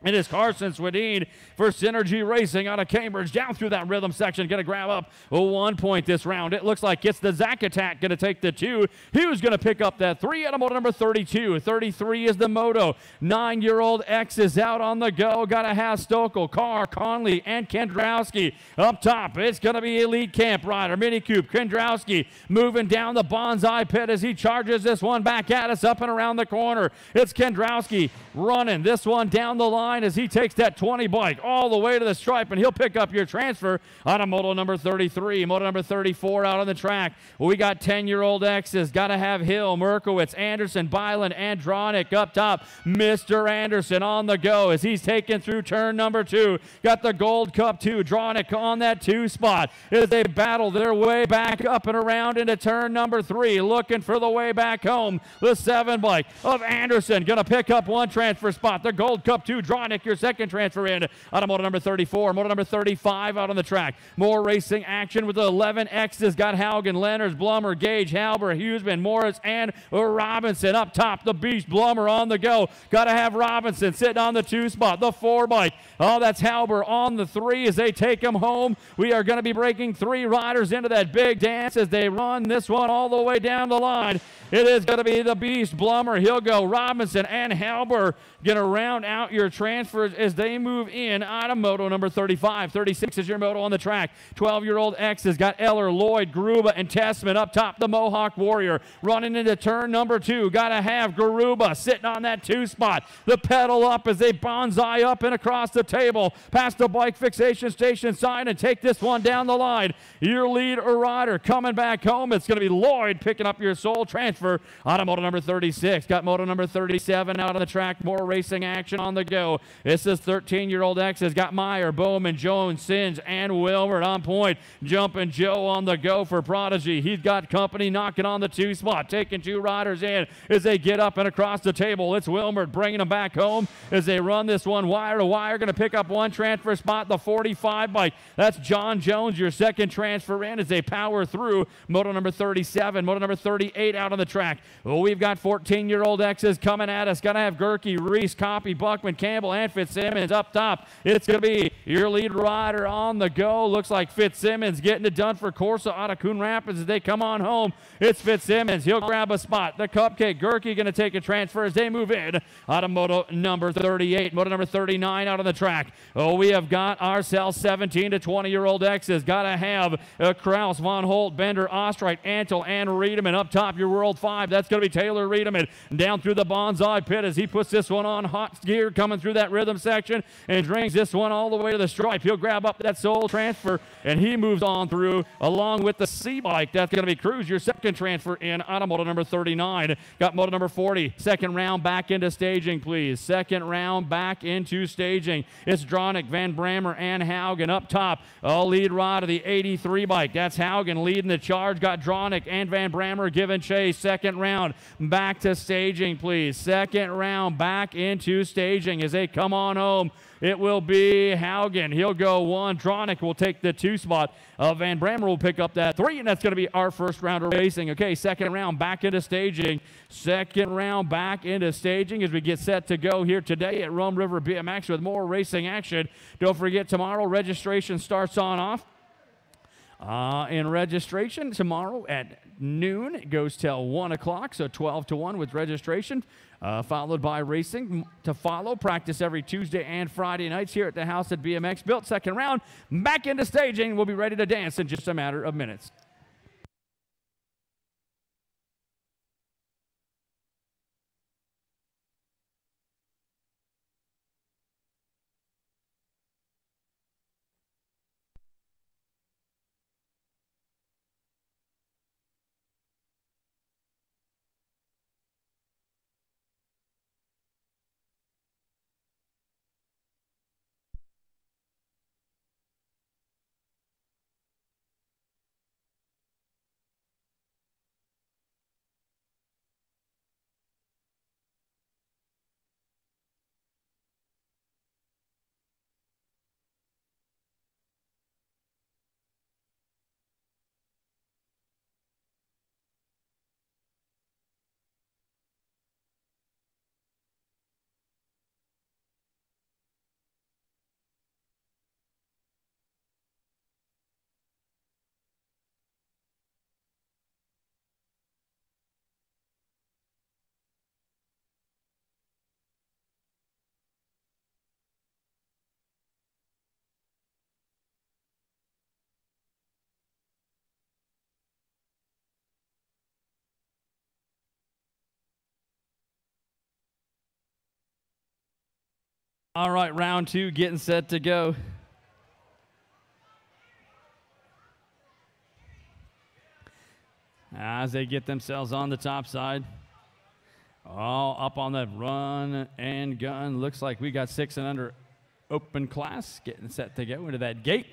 Speaker 1: It is Carson Swedine for Synergy Racing out of Cambridge. Down through that rhythm section. Going to grab up a 1 point this round. It looks like it's the Zack Attack going to take the 2. He was going to pick up that 3 at a moto number 32. 33 is the moto. 9-year-old X is out on the go. Got to have Stokel, Carr, Conley, and Kendrowski up top. It's going to be Elite Camp Rider. Mini Coupe. Kendrowski moving down the bonsai pit as he charges this one back at us up and around the corner. It's Kendrowski running this one down the line as he takes that 20 bike all the way to the stripe, and he'll pick up your transfer on a moto number 33. Moto number 34 out on the track. We got 10-year-old X's. Got to have Hill, Merkowitz, Anderson, Byland, and Dronick up top. Mr. Anderson on the go as he's taken through turn number 2. Got the Gold Cup 2. Dronick on that 2 spot as they battle their way back up and around into turn number 3, looking for the way back home. The 7 bike of Anderson going to pick up 1 transfer spot. The Gold Cup 2. Dronick, your second transfer in out of moto number 34. Moto number 35 out on the track. More racing action with the 11 X's. Got Haugen, Leonards, Blummer, Gage, Halber, Hughesman, Morris, and Robinson up top. The Beast Blummer on the go. Got to have Robinson sitting on the 2 spot. The 4 bike. Oh, that's Halber on the 3 as they take him home. We are going to be breaking 3 riders into that big dance as they run this one all the way down the line. It is going to be the Beast Blummer. He'll go Robinson and Halber. Going to round out your transfers as they move in out of moto number 35. 36 is your moto on the track. 12-year-old X has got Eller, Lloyd, Garuba, and Tessman up top. The Mohawk Warrior running into turn number 2. Got to have Garuba sitting on that 2 spot. The pedal up as they bonsai up and across the table. Past the bike fixation station sign and take this one down the line. Your lead rider coming back home. It's going to be Lloyd picking up your sole transfer out of moto number 36. Got moto number 37 out on the track. More racing action on the go. This is 13-year-old X has got Meyer, Bowman, Jones, Singe, and Wilbert on point. Jumping Joe on the go for Prodigy. He's got company knocking on the 2 spot, taking 2 riders in as they get up and across the table. It's Wilbert bringing them back home as they run this one wire to wire. Going to pick up 1 transfer spot, the 45 bike. That's John Jones, your second transfer in as they power through moto number 37. Moto number 38 out on the track. Oh, we've got 14-year-old X's coming at us. Got to have Gerke, Reese, Copy, Buckman, Campbell, and Fitzsimmons up top. It's going to be your lead rider on the go. Looks like Fitzsimmons getting it done for Corsa out of Coon Rapids as they come on home. It's Fitzsimmons. He'll grab a spot. The Cupcake, Gerke going to take a transfer as they move in out of moto number 38. Moto number 39 out on the track. Oh, we have got ourselves 17 to 20-year-old X's. Got to have Kraus, Von Holt, Bender, Ostrite, Antle, and Riedemann. Up top, your World 5. That's going to be Taylor Riedemann. Down through the Bonsai Pit as he puts this one on hot gear, coming through that rhythm section and brings this one all the way to the stripe. He'll grab up that sole transfer, and he moves on through along with the C-Bike. That's going to be Cruz, your second transfer in out of moto number 39. Got moto number 40. Second round back into staging, please. Second round back into staging. It's Dronick, Van Brammer, and Haugen up top. Lead ride of the 83 bike. That's Haugen leading the charge. Got Dronick and Van Brammer giving chase. Second round back to staging, please. Second round back into staging as they come on home. It will be Haugen. He'll go 1. Dronick will take the 2 spot. Van Brammer will pick up that 3, and that's going to be our first round of racing. Okay, second round back into staging. Second round back into staging as we get set to go here today at Rum River BMX with more racing action. Don't forget, tomorrow registration starts on off. In registration tomorrow at noon. It goes till 1 o'clock, so 12 to 1 with registration, followed by racing to follow. Practice every Tuesday and Friday nights here at the house at BMX Built. Second round, back into staging. We'll be ready to dance in just a matter of minutes. All right, round 2 getting set to go. As they get themselves on the top side. All up on that run and gun. Looks like we got 6 and under open class getting set to go into that gate.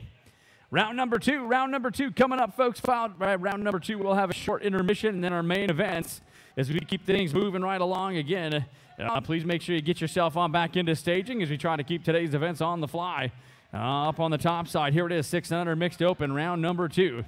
Speaker 1: Round number 2 coming up, folks. Followed by round number 2, we'll have a short intermission and then our main events as we keep things moving right along again. Please make sure you get yourself on back into staging as we try to keep today's events on the fly. Up on the top side, here it is, 6 and under mixed open, round number 2.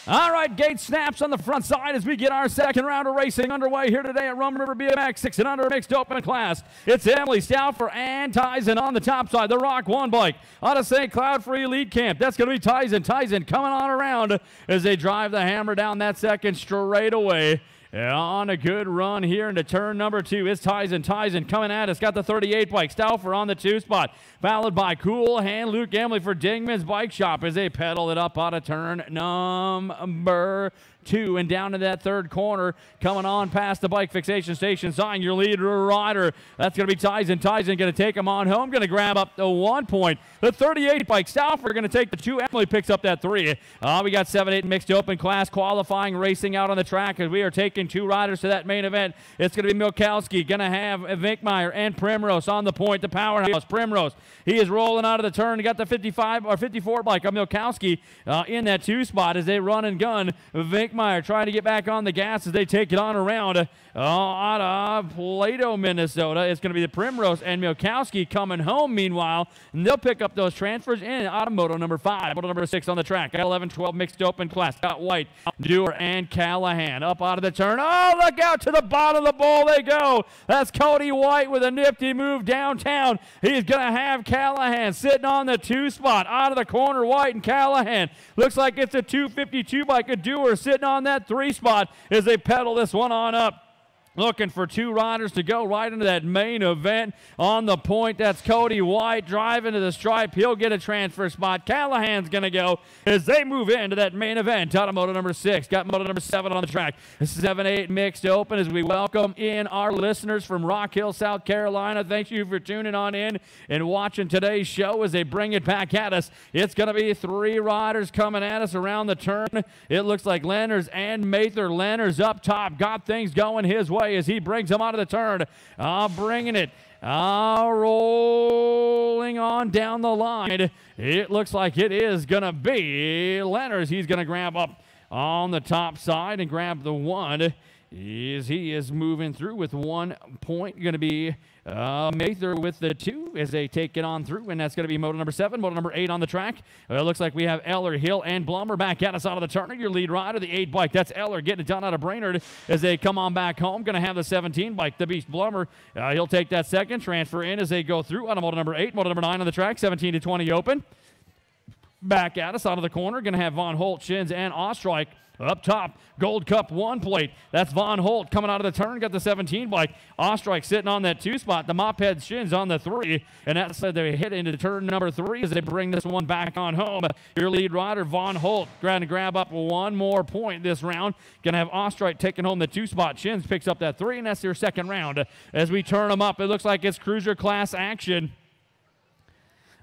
Speaker 1: All right, gate snaps on the front side as we get our second round of racing underway here today at Rum River BMX 6 and under mixed open class. It's Emily Stauffer and Tyson on the top side. The Rock 1 bike out of St. Cloud for Elite Camp. That's going to be Tyson. Tyson coming on around as they drive the hammer down that second straightaway. On a good run here into turn number 2 is Tyson. Tyson coming at us. Got the 38 bike. Stauffer on the 2 spot. Followed by Cool Hand Luke Emily for Dingman's Bike Shop as they pedal it up out of turn number 2 and down to that third corner. Coming on past the bike fixation station sign. Your leader rider. That's going to be Tyson. Tyson going to take him on home. Going to grab up the 1 point. The 38 bike. Stauffer going to take the 2. Emily picks up that 3. We got 7-8 mixed open class qualifying racing out on the track as we are taking 2 riders to that main event. It's going to be Milkowski. Going to have Vinkmeyer and Primrose on the point. The powerhouse. Primrose. He is rolling out of the turn. He got the 55 or 54 bike of Milkowski in that 2 spot as they run and gun. Vinkmeyer Lakemeyer trying to get back on the gas as they take it on around out of Plato, Minnesota. It's going to be the Primrose and Milkowski coming home meanwhile, and they'll pick up those transfers in Automoto number 5. Moto number 6 on the track. Got 11-12 mixed open class. Got White, Dewar, and Callahan up out of the turn. Oh, look out to the bottom of the bowl they go. That's Cody White with a nifty move downtown. He's going to have Callahan sitting on the 2 spot. Out of the corner, White and Callahan. Looks like it's a 252 bike of Dewar sitting on that 3 spot as they pedal this one on up. Looking for 2 riders to go right into that main event. On the point, that's Cody White driving to the stripe. He'll get a transfer spot. Callahan's going to go as they move into that main event. Automoto number 6. Got moto number 7 on the track. 7-8 mixed open as we welcome in our listeners from Rock Hill, South Carolina. Thank you for tuning on in and watching today's show as they bring it back at us. It's going to be 3 riders coming at us around the turn. It looks like Lenners and Mather. Lenners up top. Got things going his way as he brings them out of the turn. Bringing it. Rolling on down the line. It looks like it is going to be Lenners. He's going to grab up on the top side and grab the 1. He is moving through with 1 point. Going to be Mather with the 2 as they take it on through, and that's going to be moto number 7, moto number 8 on the track. It looks like we have Eller, Hill, and Blummer back at us out of the turn. Your lead rider, the 8 bike. That's Eller getting it done out of Brainerd as they come on back home. Going to have the 17 bike, the Beast Blummer. He'll take that second, transfer in as they go through out of moto number 8, moto number 9 on the track, 17 to 20 open. Back at us out of the corner. Going to have Von Holt, Shins, and Ostrike. Up top, Gold Cup 1 plate. That's Von Holt coming out of the turn. Got the 17 bike. Ostrike sitting on that 2 spot. The Mophead Shins on the 3. And that's they hit into turn number 3 as they bring this one back on home. Your lead rider, Von Holt, trying to grab up 1 more point this round. Going to have Ostrike taking home the 2 spot. Shins picks up that 3, and that's their second round. As we turn them up, it looks like it's cruiser class action.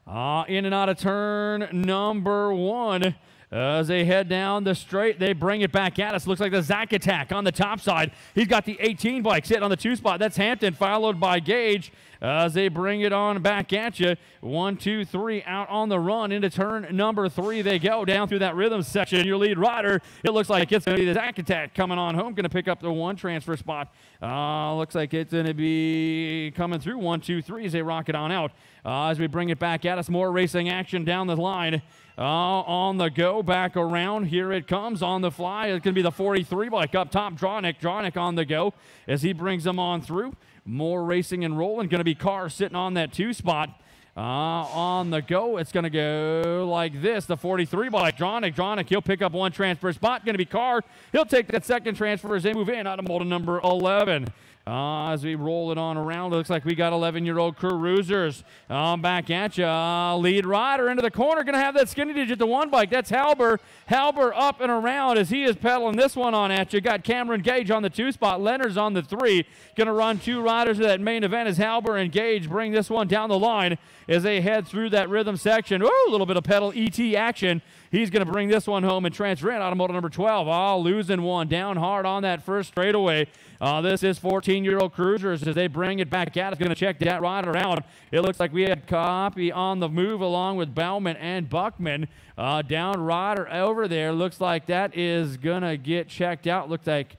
Speaker 1: In and out of turn number 1. As they head down the straight, they bring it back at us. Looks like the Zach Attack on the top side. He's got the 18 bike sitting on the 2 spot. That's Hampton, followed by Gage. As they bring it on back at you. 1, 2, 3 out on the run into turn number 3. They go down through that rhythm section. Your lead rider, it looks like it's going to be the Zach Attack coming on home. Going to pick up the 1 transfer spot. Looks like it's going to be coming through 1, 2, 3 as they rock it on out. As we bring it back at us, more racing action down the line. On the go, back around. Here it comes on the fly. It's going to be the 43 bike up top. Drawnick on the go as he brings them on through. More racing and rolling. Going to be Carr sitting on that 2 spot. On the go, it's going to go like this. The 43 bike, Drawnick, he'll pick up 1 transfer spot. Going to be Carr. He'll take that second transfer as they move in out of moto number 11. As we roll it on around, it looks like we got 11-year-old cruisers back at you. Lead rider into the corner, going to have that skinny digit to 1 bike. That's Halber. Halber up and around as he is pedaling this one on at you. Got Cameron Gage on the 2 spot. Lenners on the 3. Going to run 2 riders to that main event as Halber and Gage bring this one down the line as they head through that rhythm section. Ooh, a little bit of pedal ET action. He's going to bring this one home and transfer in out of moto number 12. Losing one down hard on that first straightaway. This is 14-year-old cruisers as they bring it back out. It's going to check that rider out. It looks like we had Copy on the move along with Bauman and Buckman. Down rider over there. Looks like that is going to get checked out. Looks like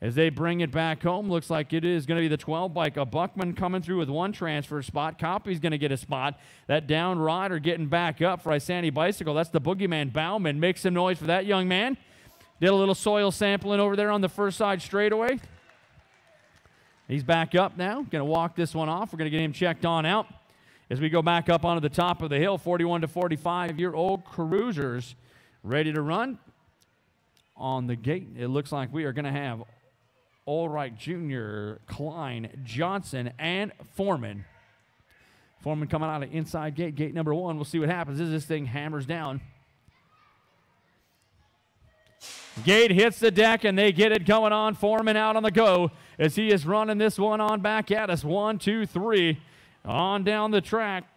Speaker 1: as they bring it back home, looks like it is going to be the 12 bike. Buckman coming through with 1 transfer spot. Copy's going to get a spot. That down rider getting back up for Isani Bicycle. That's the boogeyman Bauman. Make some noise for that young man. Did a little soil sampling over there on the first side straightaway. He's back up now. Going to walk this one off. We're going to get him checked on out. As we go back up onto the top of the hill, 41 to 45-year-old cruisers ready to run. On the gate, it looks like we are going to have Allright Jr., Klein, Johnson, and Foreman. Foreman coming out of inside gate number 1. We'll see what happens as this thing hammers down. Gate hits the deck, and they get it going on. Foreman out on the go as he is running this one on back at us. 1, 2, 3 on down the track.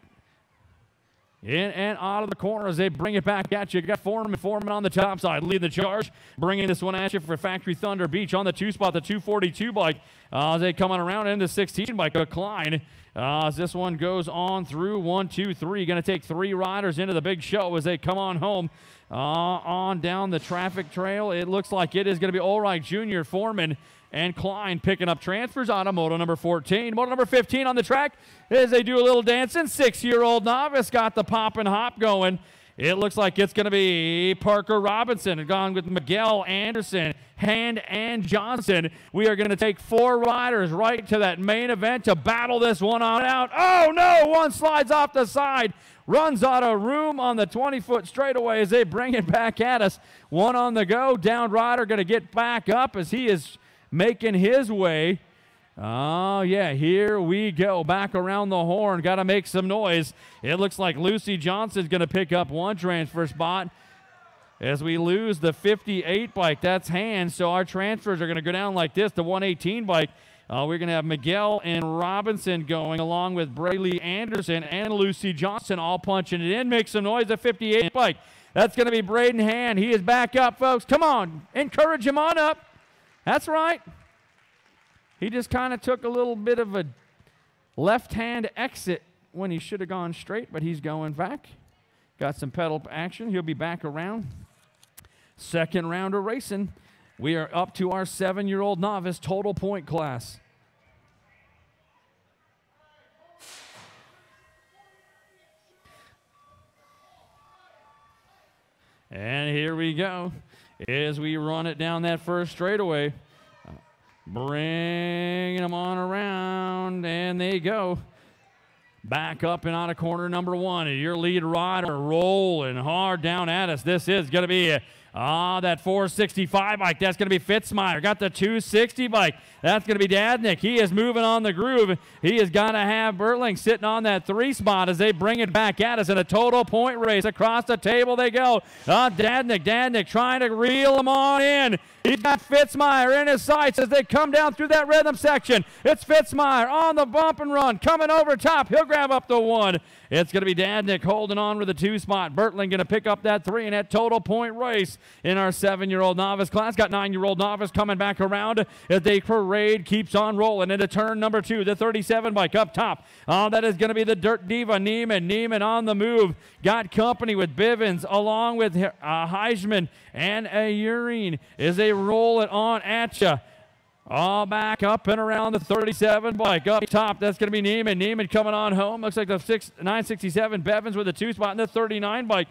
Speaker 1: In and out of the corner as they bring it back at you. You got Foreman on the top side, lead the charge. Bringing this one at you for Factory Thunder Beach on the 2 spot, the 242 bike. As they coming around into 16 bike, a Klein. As this one goes on through 1, 2, 3. Going to take 3 riders into the big show as they come on home. On down the traffic trail, it looks like it is going to be Allright Jr., Foreman, and Klein picking up transfers on a moto number 14. Moto number 15 on the track as they do a little dancing. 6-year-old novice got the pop and hop going. It looks like it's going to be Parker Robinson gone with Miguel Anderson, Hand, and Johnson. We are going to take 4 riders right to that main event to battle this one on out. Oh, no! One slides off the side. Runs out of room on the 20-foot straightaway as they bring it back at us. One on the go. Down rider going to get back up as he is making his way. Oh, yeah, here we go. Back around the horn. Got to make some noise. It looks like Lucy Johnson's going to pick up one transfer spot as we lose the 58 bike. That's Hand, so our transfers are going to go down like this. The 118 bike, we're going to have Miguel and Robinson going along with Brayley Anderson and Lucy Johnson all punching it in. Make some noise. The 58 bike. That's going to be Braden Hand. He is back up, folks. Come on. Encourage him on up. That's right. He just kind of took a little bit of a left-hand exit when he should have gone straight, but he's going back. Got some pedal action. He'll be back around. Second round of racing. We are up to our 7-year-old novice total point class. And here we go as we run it down that first straightaway. Bringing them on around, and they go. Back up and out of corner number 1. Your lead rider rolling hard down at us. This is going to be that 465 bike. That's going to be Fitzmeyer. Got the 260 bike. That's going to be Dadnick. He is moving on the groove. He has got to have Bertling sitting on that 3 spot as they bring it back at us in a total point race. Across the table they go. Dadnick trying to reel him on in. He's got Fitzmeyer in his sights as they come down through that rhythm section. It's Fitzmeyer on the bump and run, coming over top. He'll grab up the 1. It's going to be Dadnick holding on with the 2 spot. Bertling going to pick up that 3 in that total point race in our 7-year-old novice class. Got 9-year-old novice coming back around as the parade keeps on rolling into turn number 2. The 37 bike up top. That is going to be the Dirt Diva, Neiman. Neiman on the move. Got company with Bivens along with Heisman and a Urine as they roll it on at you. All back up and around the 37 bike. Up top, that's going to be Neiman. Neiman coming on home. Looks like the 967 Bevins with a 2 spot in the 39 bike.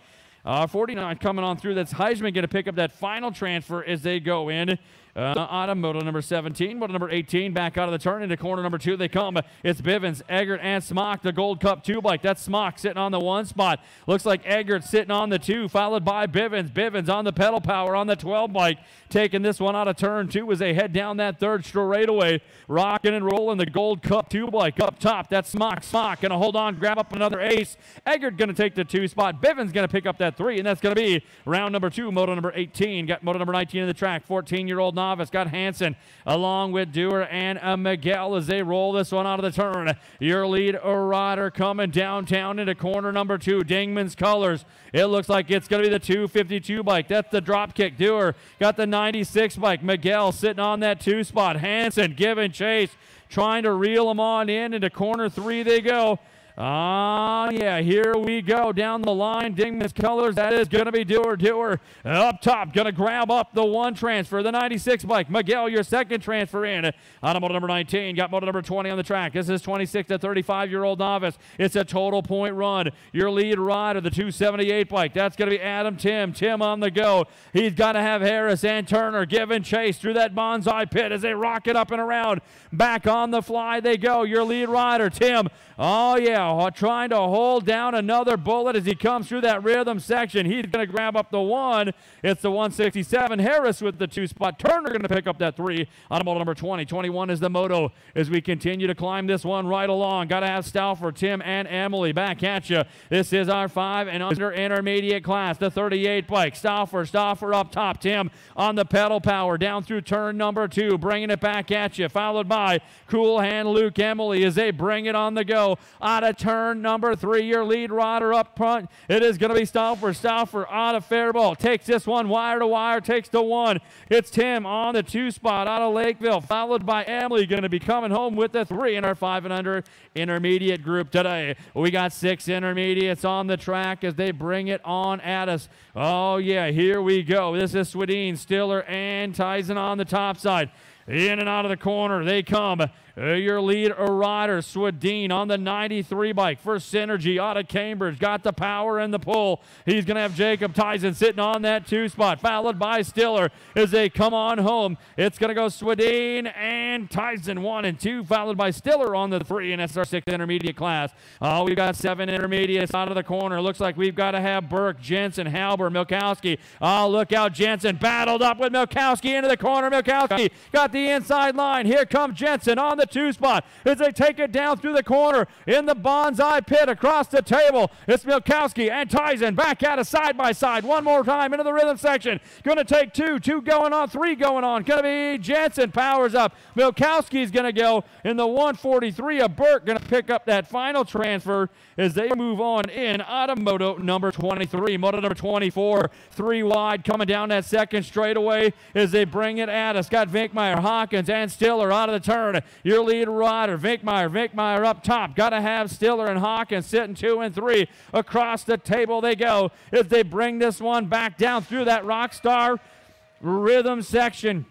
Speaker 1: 49 coming on through. That's Heisman going to pick up that final transfer as they go in. Out of moto number 17. Moto number 18 back out of the turn into corner number 2. They come. It's Bivens, Eggert, and Smock, the Gold Cup 2 bike. That's Smock sitting on the 1 spot. Looks like Eggert sitting on the 2, followed by Bivens. Bivens on the pedal power on the 12 bike. Taking this one out of turn 2 as they head down that third straightaway. Rocking and rolling the Gold Cup 2 bike up top. That's Smock. Smock going to hold on, grab up another ace. Eggert going to take the 2 spot. Bivens going to pick up that 3, and that's going to be round number 2, moto number 18. Got moto number 19 in the track. 14-year-old novice. Got Hansen along with Dewar and Miguel as they roll this one out of the turn. Your lead rider coming downtown into corner number 2. Dingman's Colors. It looks like it's going to be the 252 bike. That's the drop kick. Dewar got the 96 bike. Miguel sitting on that 2 spot. Hansen giving chase, trying to reel them on in. Into corner 3 they go. Yeah, here we go down the line. Dingman's Colors, that is going to be Dewar. Dewar up top, going to grab up the 1 transfer, the 96 bike. Miguel, your second transfer in. On to moto number 19, got moto number 20 on the track. This is 26 to 35-year-old novice. It's a total point run. Your lead rider, the 278 bike, that's going to be Adam Tim. Tim on the go. He's got to have Harris and Turner giving chase through that bonsai pit as they rock it up and around. Back on the fly they go. Your lead rider, Tim. Oh, yeah, trying to hold down another bullet as he comes through that rhythm section. He's going to grab up the 1. It's the 167. Harris with the 2 spot. Turner going to pick up that 3 on moto number 20. 21 is the moto as we continue to climb this one right along. Got to have Stauffer, Tim, and Emily back at you. This is our 5 and under intermediate class, the 38 bike. Stauffer up top. Tim on the pedal power down through turn number 2, bringing it back at you. Followed by Cool Hand Luke Emily as they bring it on the go. Out of turn number 3. Your lead rider up front. It is going to be Stauffer out of Faribault. Takes this one wire to wire, takes the 1. It's Tim on the 2 spot out of Lakeville, followed by Emily, going to be coming home with the 3 in our 5 and under intermediate group today. We got 6 intermediates on the track as they bring it on at us. Oh, yeah, here we go. This is Swedeen, Stiller, and Tyson on the top side. In and out of the corner, they come. Your lead rider, Swedeen, on the 93 bike. First Synergy out of Cambridge. Got the power and the pull. He's going to have Jacob Tyson sitting on that 2 spot, followed by Stiller as they come on home. It's going to go Swedeen and Tyson 1 and 2, followed by Stiller on the 3, and that's our 6th intermediate class. Oh, we've got 7 intermediates out of the corner. Looks like we've got to have Burke, Jensen, Halber, Milkowski. Oh, look out, Jensen battled up with Milkowski into the corner. Milkowski got the inside line. Here comes Jensen on the 2 spot as they take it down through the corner in the bonsai pit across the table. It's Milkowski and Tyson back at it side by side. One more time into the rhythm section. Going to take 2 going on, 3 going on. Going to be Jensen powers up. Milkowski's going to go in the 143 of Burke. Going to pick up that final transfer as they move on in out of moto number 23. Moto number 24, 3 wide coming down that second straightaway as they bring it at us. Got Vinkmeyer, Hawkins, and Stiller out of the turn. Your lead rider, Vinkmeyer up top. Got to have Stiller and Hawkins sitting 2 and 3. Across the table they go as they bring this one back down through that Rockstar rhythm section.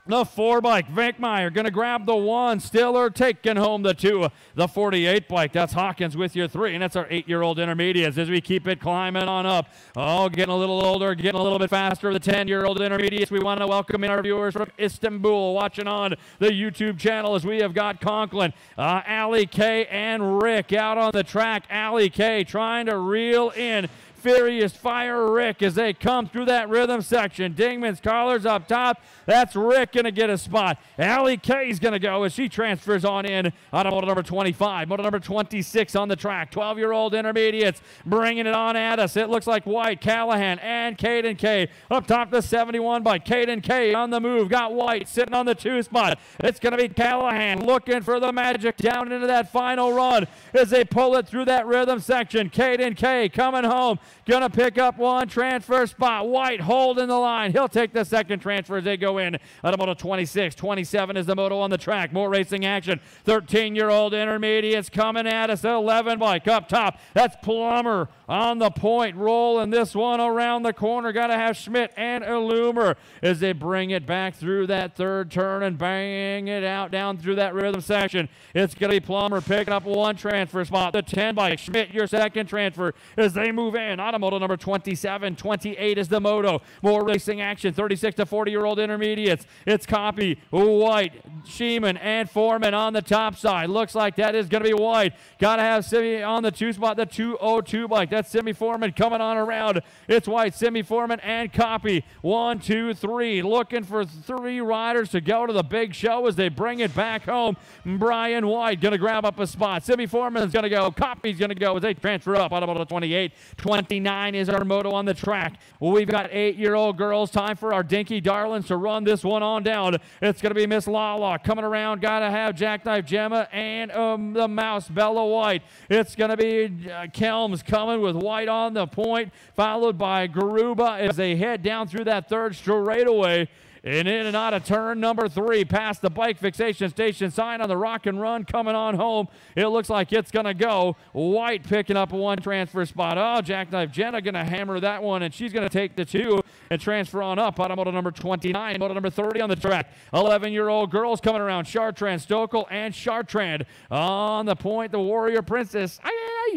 Speaker 1: The 4 bike, Vinkmeyer going to grab the 1. Stiller taking home the 2. The 48 bike, that's Hawkins with your 3. And that's our 8-year-old intermediates as we keep it climbing on up. Oh, getting a little older, getting a little bit faster. The 10-year-old intermediates, we want to welcome in our viewers from Istanbul watching on the YouTube channel as we have got Conklin, Ali K, and Rick out on the track. Ali K trying to reel in Furious Fire Rick as they come through that rhythm section. Dingman's collars up top. That's Rick going to get a spot. Allie Kay's going to go as she transfers on in out of moto number 25. Moto number 26 on the track. 12-year-old intermediates bringing it on at us. It looks like White, Callahan, and Caden K. Up top the 71 by Caden K on the move. Got White sitting on the 2 spot. It's going to be Callahan looking for the magic down into that final run as they pull it through that rhythm section. Caden K coming home. Going to pick up 1 transfer spot. White holding the line. He'll take the second transfer as they go in. Out of moto 26. 27 is the moto on the track. More racing action. 13-year-old intermediates coming at us. 11 bike up top. That's Plummer on the point. Rolling this one around the corner. Got to have Schmidt and Illumer as they bring it back through that third turn and bang it out down through that rhythm section. It's going to be Plummer picking up 1 transfer spot. The 10 bike. Schmidt, your second transfer as they move in. Out of moto number 27. 28 is the moto. More racing action. 36 to 40-year-old intermediates. It's Copy, White, Sheeman, and Foreman on the top side. Looks like that is going to be White. Got to have Simi on the 2 spot. The 202 bike. That's Simi Foreman coming on around. It's White, Simi Foreman, and Copy. 1, 2, 3. Looking for 3 riders to go to the big show as they bring it back home. Brian White going to grab up a spot. Simi Foreman's going to go. Copy's going to go as they transfer up out of moto 28. 29 is our moto on the track. We've got 8-year-old girls. Time for our dinky darlings to run this one on down. It's going to be Miss Lala coming around. Got to have Jackknife Gemma and the mouse Bella White. It's going to be Kelms coming with White on the point, followed by Garuba as they head down through that third straightaway. And in and out of turn number 3, past the bike fixation station sign on the rock and run coming on home. It looks like it's going to go. White picking up 1 transfer spot. Oh, Jackknife Jenna going to hammer that one, and she's going to take the 2 and transfer on up out of moto number 29, moto number 30 on the track. 11-year-old girls coming around. Chartrand, Stokel, and Chartrand on the point. The Warrior Princess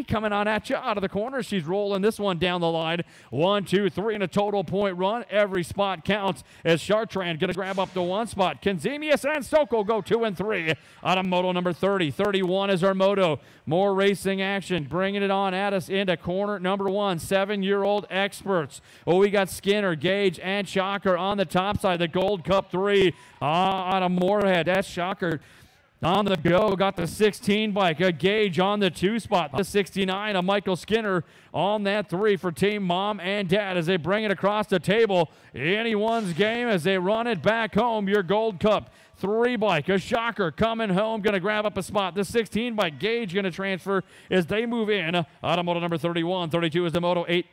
Speaker 1: coming on at you out of the corner. She's rolling this one down the line. 1, 2, 3 in a total point run. Every spot counts as Chartrand going to grab up the 1 spot. Kenzemius and Stokel go 2 and 3 out of moto number 30. 31 is our moto. More racing action. Bringing it on at us into corner number 1. 7-year-old experts. Oh, we got Skinner, Gage, and Shocker on the top side. The Gold Cup 3 out of Moorhead. That's Shocker. On the go, got the 16 bike, a Gage on the 2 spot. The 69, a Michael Skinner on that 3 for Team Mom and Dad as they bring it across the table. Anyone's game as they run it back home. Your Gold Cup 3 bike, a Shocker coming home, going to grab up a spot. The 16 bike, Gage going to transfer as they move in. Automoto number 31, 32 is the Moto 8.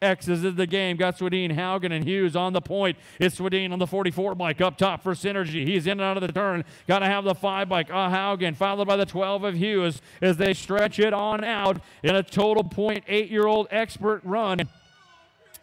Speaker 1: X's is the game. Got Swedeen, Haugen, and Hughes on the point. It's Swedeen on the 44 bike up top for Synergy. He's in and out of the turn. Got to have the 5 bike. Haugen followed by the 12 of Hughes as they stretch it on out in a total 0.8-year-old expert run.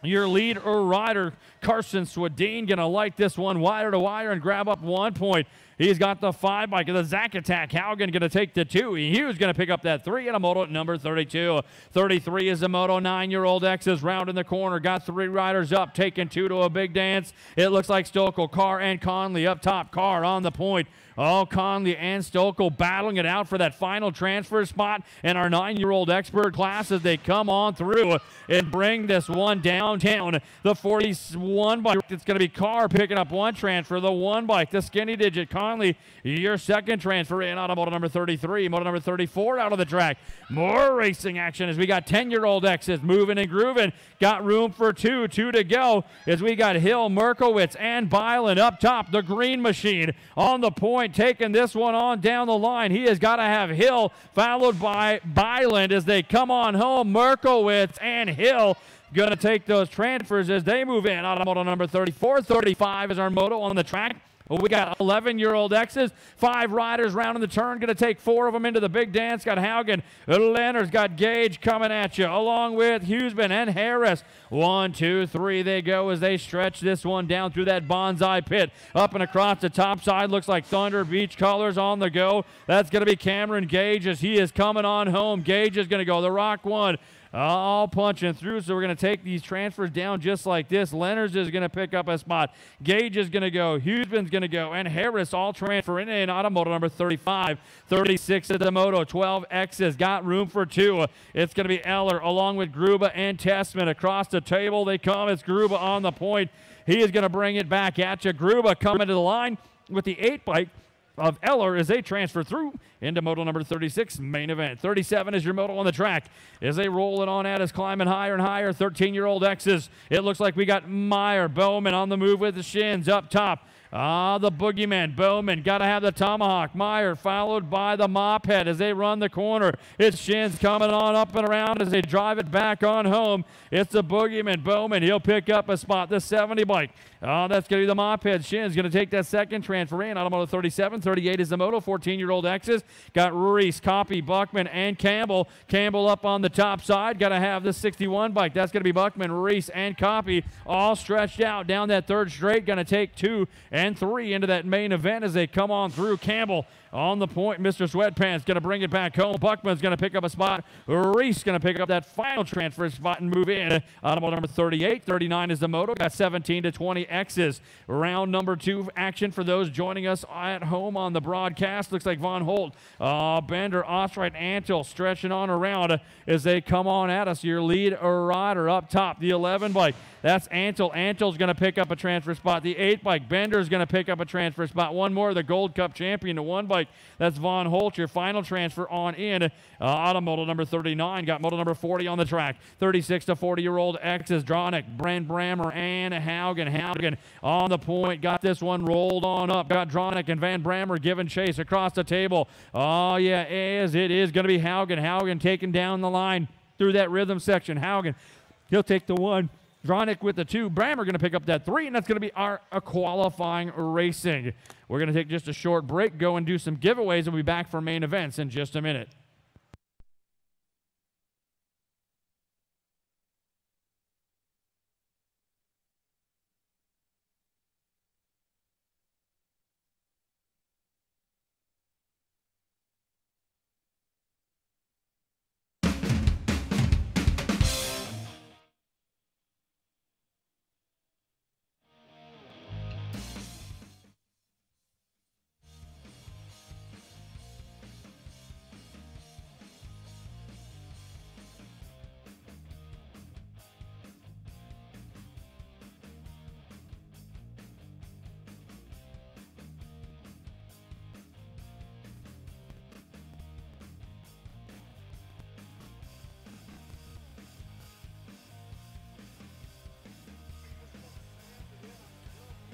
Speaker 1: Your lead or rider, Carson Swedeen, going to light this one wire to wire and grab up 1 point. He's got the 5 bike of the Zack Attack. Haugen going to take the 2. Hughes going to pick up that 3 and a Moto number 32. 33 is the Moto 9-year-old X's round in the corner. Got 3 riders up, taking 2 to a big dance. It looks like Stokel, Carr, and Conley up top. Carr on the point. Oh, Conley and Stokel battling it out for that final transfer spot in our 9-year-old expert class as they come on through and bring this one downtown. The 41 bike, it's going to be Carr picking up 1 transfer. The 1 bike, the skinny digit, Conley, your 2nd transfer in automoto number 33. Moto number 34 out of the track. More racing action as we got 10-year-old X's moving and grooving. Got room for 2 to go as we got Hill, Merkowitz, and Byland up top. The green machine on the point, taking this one on down the line. He has got to have Hill followed by Byland as they come on home. Merkowitz and Hill going to take those transfers as they move in. Automoto number 34, 35 is our moto on the track. We got 11-year-old X's, 5 riders rounding the turn. Going to take 4 of them into the big dance. Got Haugen, Leonard's got Gage coming at you, along with Hughesman and Harris. 1, 2, 3 they go as they stretch this one down through that bonsai pit. Up and across the top side, looks like Thunder Beach colors on the go. That's going to be Cameron Gage as he is coming on home. Gage is going to go the Rock 1. All punching through, so we're going to take these transfers down just like this. Leonard's is going to pick up a spot. Gage is going to go. Hughesman's going to go. And Harris all transferring in automoto number 35. 36 at the moto. 12 X's. Got room for 2. It's going to be Eller along with Gruba and Testman. Across the table they come. It's Gruba on the point. He is going to bring it back at you. Gruba coming to the line with the 8 bike of Eller as they transfer through into moto number 36, main event. 37 is your moto on the track as they roll it on at us, climbing higher and higher. 13-year-old X's. It looks like we got Meyer, Bowman on the move with the shins up top. The boogeyman, Bowman, got to have the tomahawk. Meyer followed by the mop head as they run the corner. It's Shins coming on up and around as they drive it back on home. It's the boogeyman, Bowman. He'll pick up a spot. The 70 bike. That's going to be the mop head. Shins going to take that 2nd transfer in. Automoto 37, 38 is the moto. 14-year-old X's. Got Reese, Copy, Buckman, and Campbell. Campbell up on the top side. Got to have the 61 bike. That's going to be Buckman, Reese, and Copy all stretched out down that 3rd straight. Going to take 2 and 3 into that main event as they come on through. Campbell on the point. Mr. Sweatpants going to bring it back home. Buckman's going to pick up a spot. Reese going to pick up that final transfer spot and move in. Automoto number 38. 39 is the moto. Got 17 to 20 X's. Round number 2 action for those joining us at home on the broadcast. Looks like Von Holt, Bender, Ostrich, Antle stretching on around as they come on at us. Your lead rider up top. The 11 bike. That's Antle. Antle's going to pick up a transfer spot. The 8 bike. Bender's going to pick up a transfer spot. One more. The Gold Cup champion. The 1 bike. That's Von Holt. Your final transfer on in. Automoto number 39. Got moto number 40 on the track. 36 to 40-year-old X's. Dronick, Brand Brammer, and Haugen. Haugen on the point. Got this one rolled on up. Got Dronick and Van Brammer giving chase across the table. Oh, yeah, it is going to be Haugen. Haugen taking down the line through that rhythm section. Haugen, he'll take the 1. Dronick with the 2. Brammer going to pick up that 3, and that's going to be our qualifying racing. We're going to take just a short break, go and do some giveaways, and we'll be back for main events in just a minute.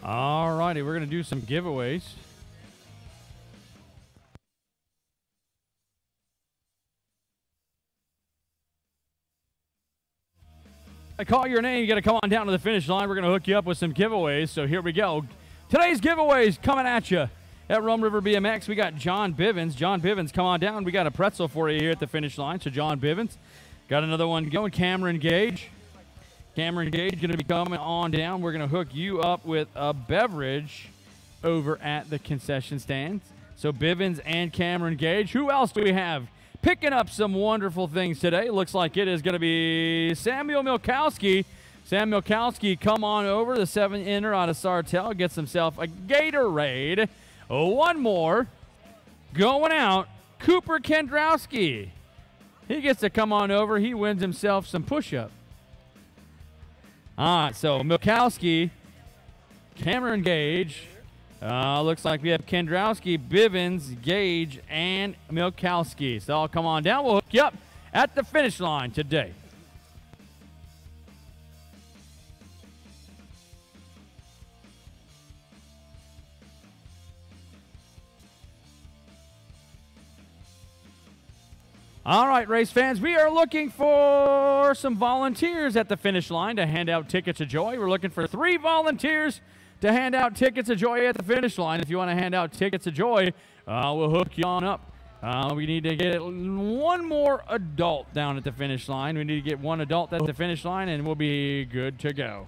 Speaker 1: All righty, we're going to do some giveaways. I call your name, you got to come on down to the finish line. We're going to hook you up with some giveaways. So here we go. Today's giveaways coming at you at Rum River BMX. We got John Bivens. John Bivens, come on down. We got a pretzel for you here at the finish line. So John Bivens. Got another one going. Cameron Gage. Cameron Gage going to be coming on down. We're going to hook you up with a beverage over at the concession stands. So Bivens and Cameron Gage. Who else do we have picking up some wonderful things today? Looks like it is going to be Samuel Milkowski. Sam Milkowski, come on over. The 7-inner out of Sartell gets himself a Gatorade. One more going out. Cooper Kendrowski. He gets to come on over. He wins himself some push-up. All right, so Milkowski, Cameron Gage. Looks like we have Kendrowski, Bivens, Gage, and Milkowski. So I'll come on down. We'll hook you up at the finish line today. All right, race fans, we are looking for some volunteers at the finish line to hand out tickets of joy. We're looking for 3 volunteers to hand out tickets of joy at the finish line. If you want to hand out tickets of joy, we'll hook you on up. We need to get one more adult down at the finish line. We need to get one adult at the finish line, and we'll be good to go.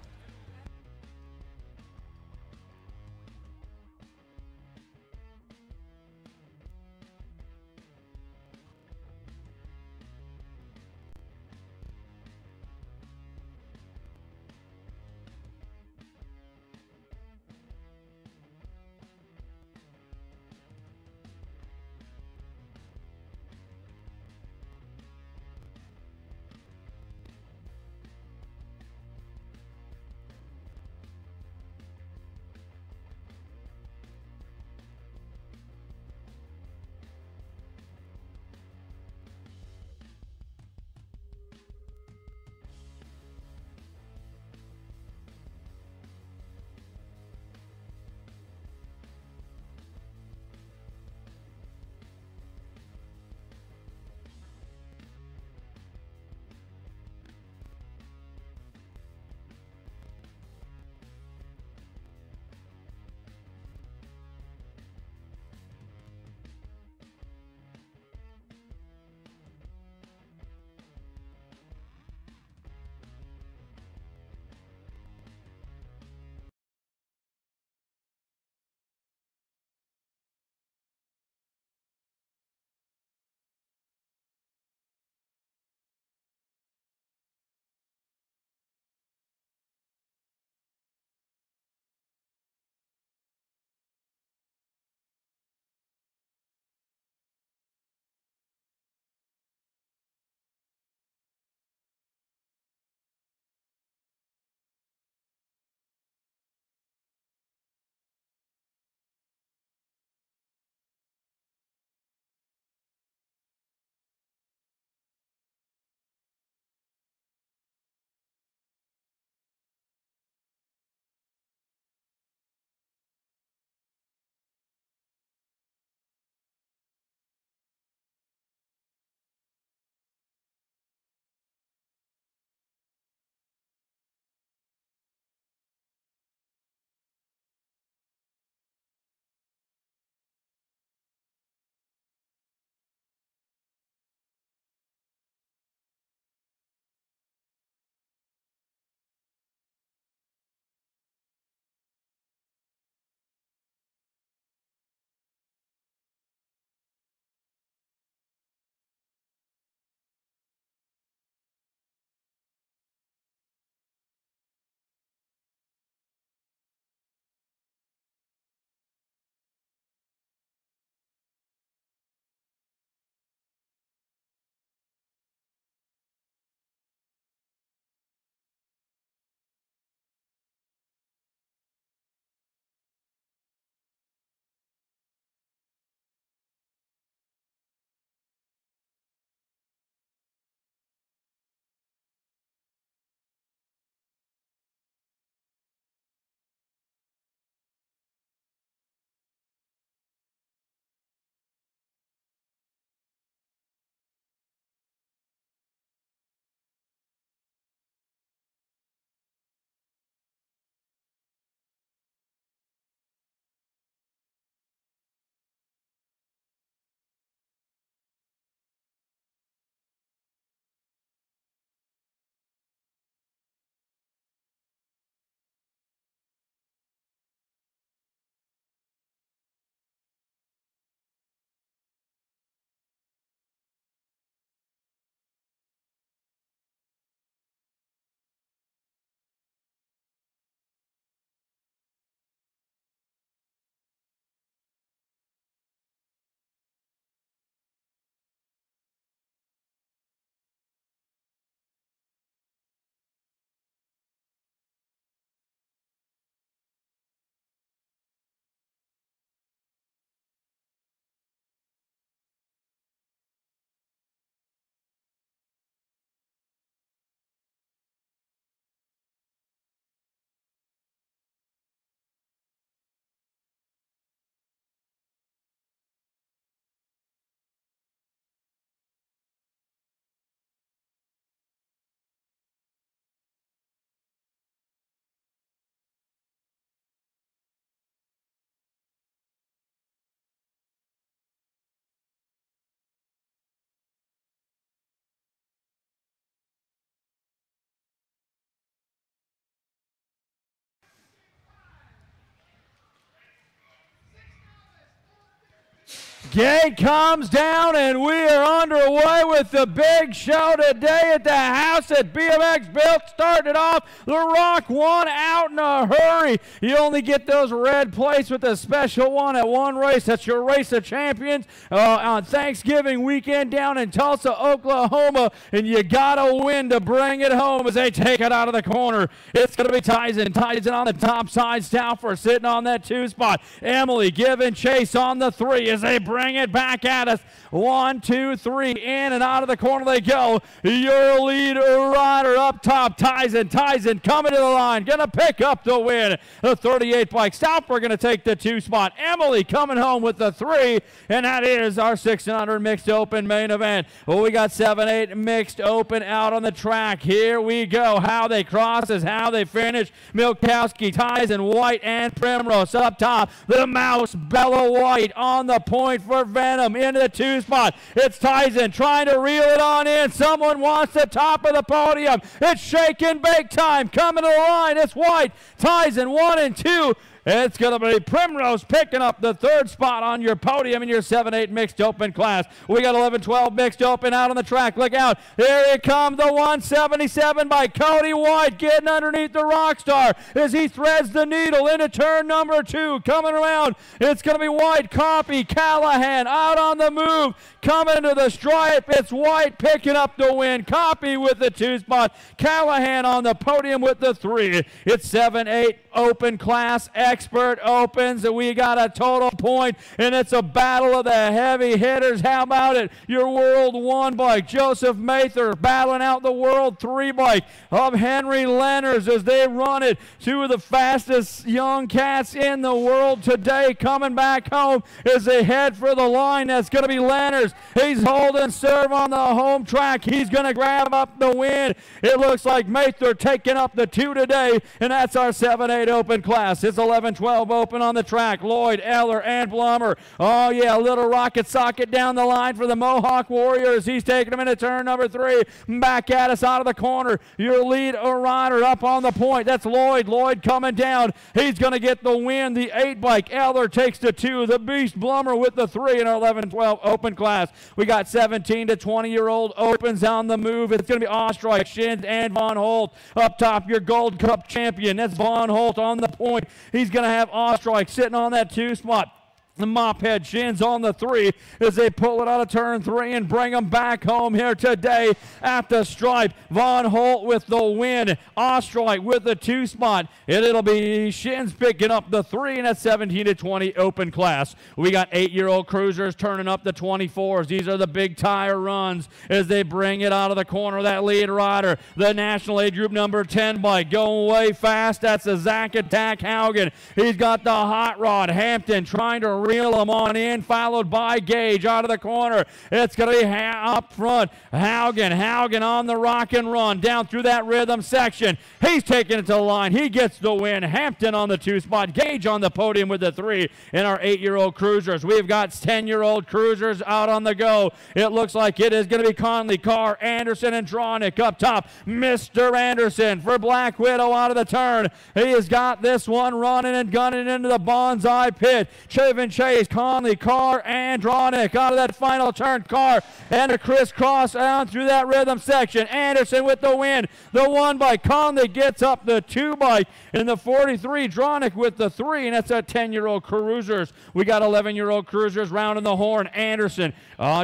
Speaker 1: Gate comes down, and we are underway with the big show today at the house at BMX Built. Started off, the Rock won out in a hurry. You only get those red plates with a special one at one race. That's your Race of Champions on Thanksgiving weekend down in Tulsa, Oklahoma, and you gotta win to bring it home as they take it out of the corner. It's gonna be Tyson. Tyson on the top side. Stauffer sitting on that 2 spot. Emily giving chase on the 3 as they bring it back at us. 1, 2, 3, in and out of the corner they go. Your lead rider up top, Tyson. Tyson coming to the line, gonna pick up the win. The 38 bike. Stauffer gonna take the 2 spot. Emily coming home with the 3, and that is our 600 mixed open main event. Well, we got 7-8 mixed open out on the track. Here we go. How they cross is how they finish. Milkowski, Tyson, White, and Primrose up top. The Mouse, Bella White on the point for Venom into the 2 spot. It's Tyson trying to reel it on in. Someone wants the top of the podium. It's shake and bake time. Coming to the line. It's White. Tyson 1 and 2. It's going to be Primrose picking up the 3rd spot on your podium in your 7-8 mixed open class. We got 11-12 mixed open out on the track. Look out. Here it comes, the 177 by Cody White getting underneath the Rockstar as he threads the needle into turn number 2. Coming around, it's going to be White, Copy, Callahan out on the move. Coming to the stripe, it's White picking up the win. Copy with the 2 spot. Callahan on the podium with the 3. It's 7-8 open class. Expert opens, and we got a total point, and it's a battle of the heavy hitters. How about it? Your World 1 bike, Joseph Mather battling out the World 3 bike of Henry Lenners as they run it. 2 of the fastest young cats in the world today coming back home as they head for the line. That's going to be Lenners. He's holding serve on the home track. He's going to grab up the win. It looks like Mather taking up the 2 today, and that's our 7-8 open class. It's 11-12 open on the track. Lloyd, Eller, and Blummer. Oh, yeah, a little rocket socket down the line for the Mohawk Warriors. He's taking them into turn number 3. Back at us out of the corner. Your lead rider up on the point. That's Lloyd. Lloyd coming down. He's going to get the win. The 8 bike. Eller takes the 2. The Beast Blummer with the 3 in our 11-12 open class. We got 17 to 20-year-old opens on the move. It's going to be Ostrich, Shins, and Von Holt. Up top, your Gold Cup champion. That's Von Holt on the point. He's going to have Ostrich sitting on that 2 spot. The Mophead Shins on the 3 as they pull it out of turn 3 and bring them back home here today at the stripe. Von Holt with the win. Ostrich with the 2 spot. And it'll be Shins picking up the 3 in that 17 to 20 open class. We got 8-year-old cruisers turning up the 24s. These are the big tire runs as they bring it out of the corner. That lead rider, the National Age Group number 10 bike, going way fast. That's a Zach Attack Haugen. He's got the hot rod. Hampton trying to reel him on in, followed by Gage out of the corner. It's going to be up front. Haugen on the rock and run down through that rhythm section. He's taking it to the line. He gets the win. Hampton on the 2 spot. Gage on the podium with the 3 in our 8-year-old cruisers. We've got 10-year-old cruisers out on the go. It looks like it is going to be Conley, Carr, Anderson, and Dronick up top. Mr. Anderson for Black Widow out of the turn. He has got this one running and gunning into the bonsai pit. Chevin Chase, Conley, Carr, and Dronick out of that final turn. Carr and a crisscross down through that rhythm section. Anderson with the win. The 1 bike. Conley gets up the 2 bike in the 43. Dronick with the 3, and that's our 10-year-old cruisers. We got 11-year-old cruisers rounding the horn. Anderson,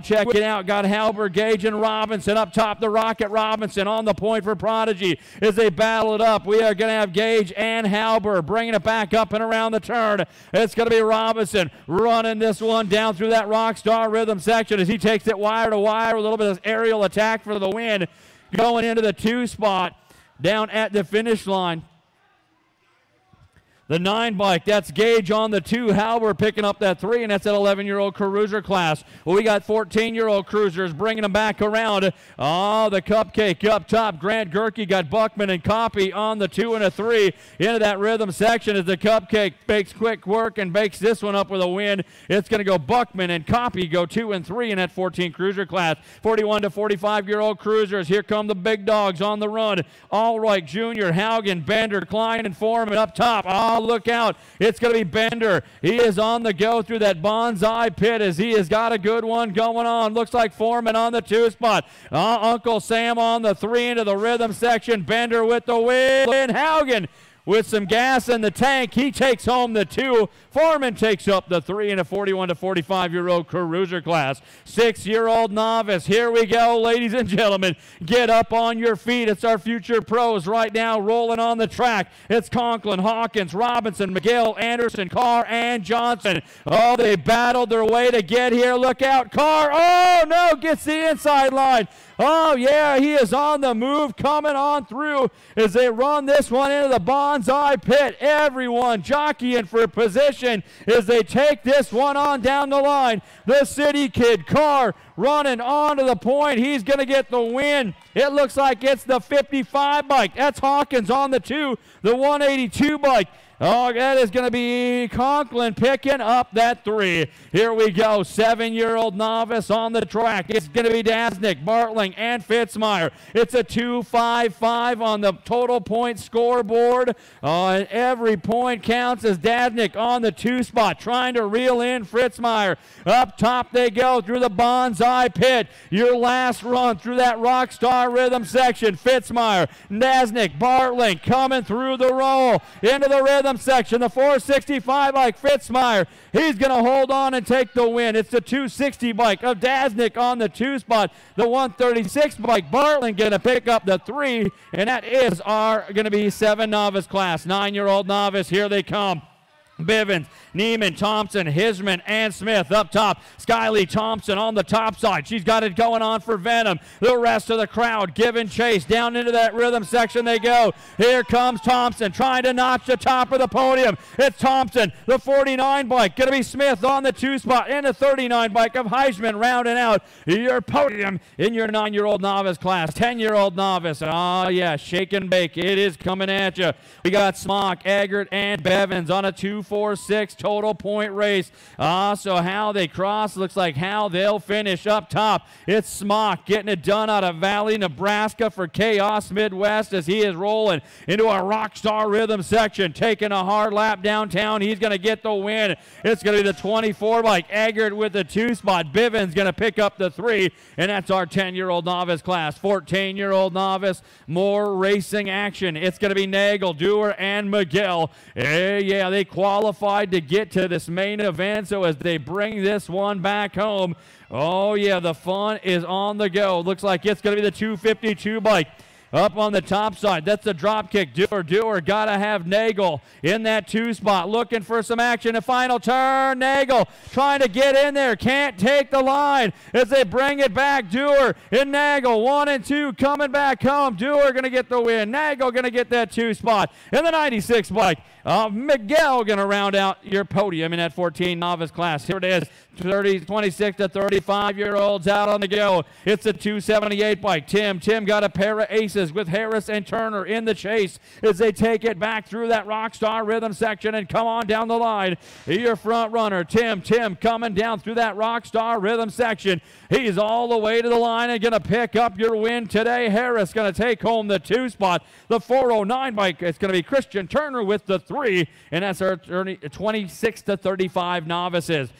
Speaker 1: check it out. Got Halber, Gage, and Robinson up top. The Rocket Robinson on the point for Prodigy as they battle it up. We are going to have Gage and Halber bringing it back up and around the turn. It's going to be Robinson running this one down through that Rockstar rhythm section as he takes it wire to wire. A little bit of aerial attack for the win. Going into the 2 spot down at the finish line. The 9 bike, that's Gage on the 2. Halber picking up that 3, and that's that 11-year-old cruiser class. Well, we got 14-year-old cruisers bringing them back around. Oh, the cupcake up top. Grant Gerke got Buckman and Copy on the 2 and a 3 into that rhythm section as the cupcake makes quick work and bakes this one up with a win. It's going to go Buckman and Copy go 2 and 3 in that 14 cruiser class. 41 to 45-year-old cruisers. Here come the big dogs on the run. Allreich Jr., Haugen, Bender, Klein, and Foreman up top. Oh, Oh, look out. It's going to be Bender. He is on the go through that bonsai pit as he has got a good one going on. Looks like Foreman on the 2 spot. Uncle Sam on the 3 into the rhythm section. Bender with the win. Haugen with some gas in the tank. He takes home the 2. Foreman takes up the 3 in a 41 to 45-year-old cruiser class. 6-year-old novice. Here we go, ladies and gentlemen. Get up on your feet. It's our future pros right now rolling on the track. It's Conklin, Hawkins, Robinson, McGill, Anderson, Carr, and Johnson. Oh, they battled their way to get here. Look out, Carr. Oh, no, gets the inside line. Oh, yeah, he is on the move, coming on through as they run this one into the bonsai pit. Everyone jockeying for position as they take this one on down the line. The city kid, Carr, running onto the point. He's going to get the win. It looks like it's the 55 bike. That's Hawkins on the 2, the 182 bike. Oh, that is going to be Conklin picking up that 3. Here we go. 7-year-old novice on the track. It's going to be Dasnick, Bartling, and Fitzmeyer. It's a 2.55 on the total point scoreboard. And every point counts as Dasnick on the 2 spot, trying to reel in Fitzmeyer. Up top they go through the bonsai pit. Your last run through that Rockstar rhythm section. Fitzmeyer, Dasnick, Bartling coming through the roll into the rhythm section. The 465 bike, Fitzmeyer, he's going to hold on and take the win. It's the 260 bike of Dasnick on the 2 spot. The 136 bike, Bartling going to pick up the 3, and that is our going to be 7 novice class. 9-year-old novice, here they come. Bivens, Neiman, Thompson, Hisman, and Smith up top. Skyly Thompson on the top side. She's got it going on for Venom. The rest of the crowd giving chase. Down into that rhythm section they go. Here comes Thompson trying to notch the top of the podium. It's Thompson, the 49 bike. Going to be Smith on the 2 spot. And the 39 bike of Heisman rounding out your podium in your 9-year-old novice class. 10-year-old novice. Oh, yeah, shake and bake. It is coming at you. We got Smock, Eggert, and Bevins on a 2.46 total point race. So how they cross, looks like how they'll finish up top. It's Smock getting it done out of Valley, Nebraska for Chaos Midwest as he is rolling into a Rockstar rhythm section, taking a hard lap downtown. He's going to get the win. It's going to be the 24 bike. Eggert with the 2 spot. Bivens going to pick up the 3, and that's our 10-year-old novice class. 14-year-old novice, more racing action. It's going to be Nagel, Dewar, and McGill. Yeah, they qualified to get to this main event, so as they bring this one back home, oh yeah, the fun is on the go. Looks like it's going to be the 252 bike. Up on the top side, that's the drop kick. Dewar got to have Nagel in that 2 spot, looking for some action. A final turn, Nagel trying to get in there, can't take the line as they bring it back. Dewar and Nagel, 1 and 2 coming back home. Dewar going to get the win. Nagel going to get that 2 spot. And the 96 bike, Miguel going to round out your podium in that 14 novice class. Here it is, 26 to 35-year-olds out on the go. It's a 278 bike. Tim got a pair of aces with Harris and Turner in the chase as they take it back through that Rockstar rhythm section and come on down the line. Your front runner, Tim coming down through that Rockstar rhythm section. He's all the way to the line and going to pick up your win today. Harris going to take home the 2 spot. The 409 bike, it's going to be Christian Turner with the 3, and that's our 26 to 35 novices.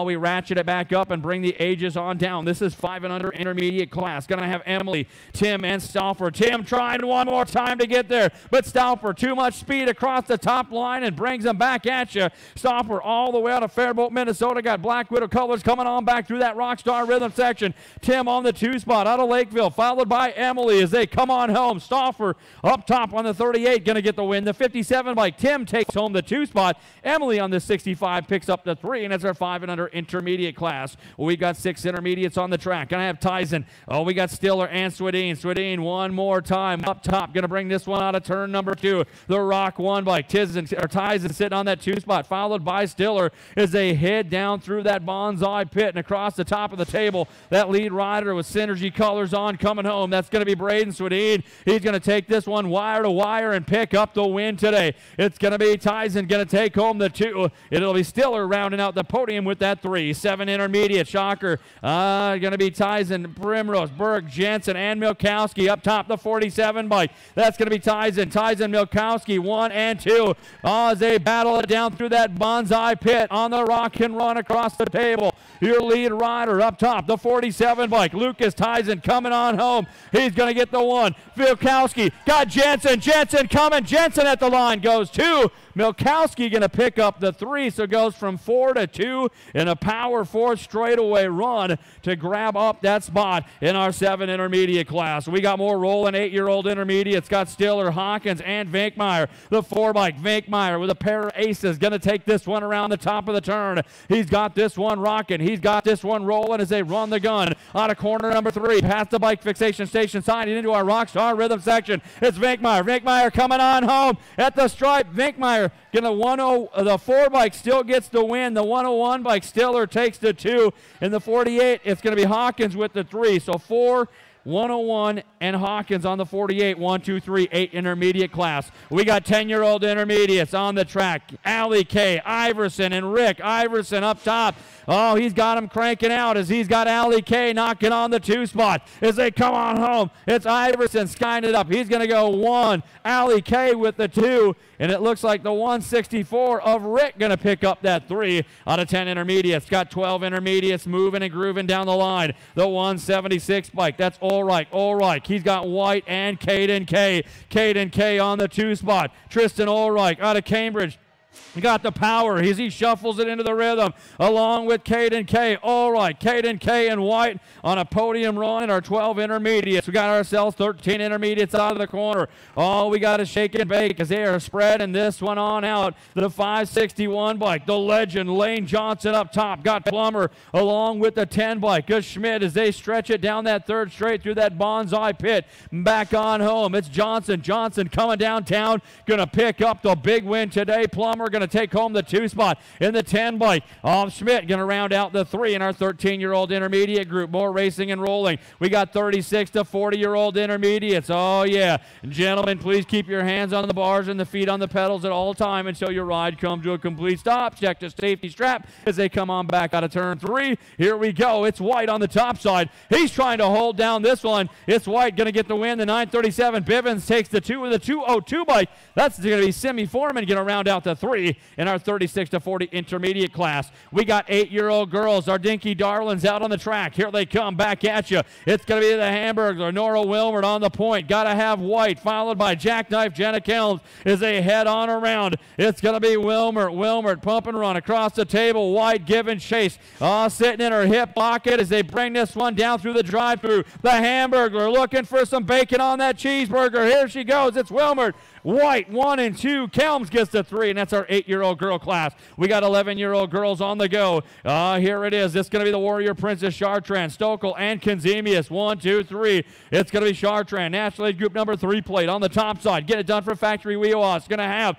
Speaker 1: We ratchet it back up and bring the ages on down. This is 5 and under intermediate class. Going to have Emily, Tim, and Stauffer. Tim trying one more time to get there, but Stauffer, too much speed across the top line and brings them back at you. Stauffer all the way out of Faribault, Minnesota. Got Black Widow colors coming on back through that Rockstar rhythm section. Tim on the 2 spot out of Lakeville, followed by Emily as they come on home. Stauffer up top on the 38, going to get the win. The 57 bike, Tim takes home the 2 spot. Emily on the 65 picks up the 3, and it's our 5 and under intermediate class. We got 6 intermediates on the track. Gonna have Tyson. We got Stiller and Swedeen. Swedeen one more time up top. Gonna bring this one out of turn number 2. The Rock 1 bike. Tyson sitting on that 2 spot, followed by Stiller as they head down through that bonsai pit and across the top of the table. That lead rider with Synergy colors on coming home. That's gonna be Braden Swedeen. He's gonna take this one wire to wire and pick up the win today. It's gonna be Tyson gonna take home the 2. It'll be Stiller rounding out the podium with that 3. 7 intermediate, shocker. Going to be Tyson, Primrose, Berg, Jensen, and Milkowski up top. The 47 bike. That's going to be Tyson Milkowski, 1 and 2. As they battle it down through that bonsai pit on the rock and run across the table. Your lead rider up top, the 47 bike. Lucas Tyson coming on home. He's going to get the 1. Milkowski got Jensen coming. Jensen at the line goes 2. Milkowski going to pick up the 3, so goes from 4 to 2 in a power 4 straightaway run to grab up that spot in our 7 intermediate class. We got more rolling 8-year-old intermediates. Got Stiller, Hawkins, and Vinkmeyer. The 4 bike, Vinkmeyer with a pair of aces, going to take this one around the top of the turn. He's got this one rocking. He's got this one rolling as they run the gun out of corner number 3, past the bike fixation station sign into our Rockstar Rhythm section. It's Vinkmeyer. Vinkmeyer coming on home at the stripe. Vinkmeyer the 4 bike still gets the win. The 101 bike, Stiller takes the 2. In the 48, it's going to be Hawkins with the 3. So 4, 101, and Hawkins on the 48. 1, 2, 3, 8 intermediate class. We got 10-year-old intermediates on the track. Allie K, Iverson, and Rick. Iverson up top. Oh, he's got him cranking out as he's got Allie K knocking on the 2 spot. As they come on home, it's Iverson skying it up. He's going to go 1. Allie K with the 2. And it looks like the 164 of Rick going to pick up that 3 out of 10 intermediates. Got 12 intermediates moving and grooving down the line. The 176 bike, that's Ulrich. He's got White and Caden K. Caden K on the 2 spot. Tristan Ulrich out of Cambridge. He got the power as he shuffles it into the rhythm along with Caden K. All right, Caden K and White on a podium run in our 12 intermediates. We got ourselves 13 intermediates out of the corner. Oh, we got to shake and bake as they are spreading this one on out. The 561 bike, the legend Lane Johnson up top. Got Plummer along with the 10 bike. Gus Schmidt as they stretch it down that 3rd straight through that bonsai pit. Back on home. It's Johnson. Johnson coming downtown. Going to pick up the big win today. Plummer going to take home the 2 spot in the 10 bike. Schmidt going to round out the 3 in our 13-year-old intermediate group. More racing and rolling. We got 36 to 40-year-old intermediates. Oh, yeah. Gentlemen, please keep your hands on the bars and the feet on the pedals at all time until your ride comes to a complete stop. Check the safety strap as they come on back out of turn 3. Here we go. It's White on the top side. He's trying to hold down this one. It's White going to get the win. The 937 Bivens takes the 2 with a 202 bike. That's going to be Simi Foreman going to round out the 3 in our 36 to 40 intermediate class. We got 8-year-old girls, our dinky darlings out on the track. Here they come back at you. It's going to be the Hamburglar, Nora Wilmert on the point. Got to have White, followed by Jackknife Jenna Kelms as they head on around. It's going to be Wilmert pump and run across the table. White giving chase. Sitting in her hip pocket as they bring this one down through the drive-thru. The Hamburglar looking for some bacon on that cheeseburger. Here she goes. It's Wilmert. White, 1 and 2. Kelms gets the 3, and that's our 8-year-old girl class. We got 11-year-old girls on the go. Here it is. This is going to be the Warrior Princess Chartrand, Stokel, and Kenzemius. 1, 2, 3. It's going to be Chartrand. National Age Group number 3 plate on the top side. Get it done for Factory Wheeloss. It's going to have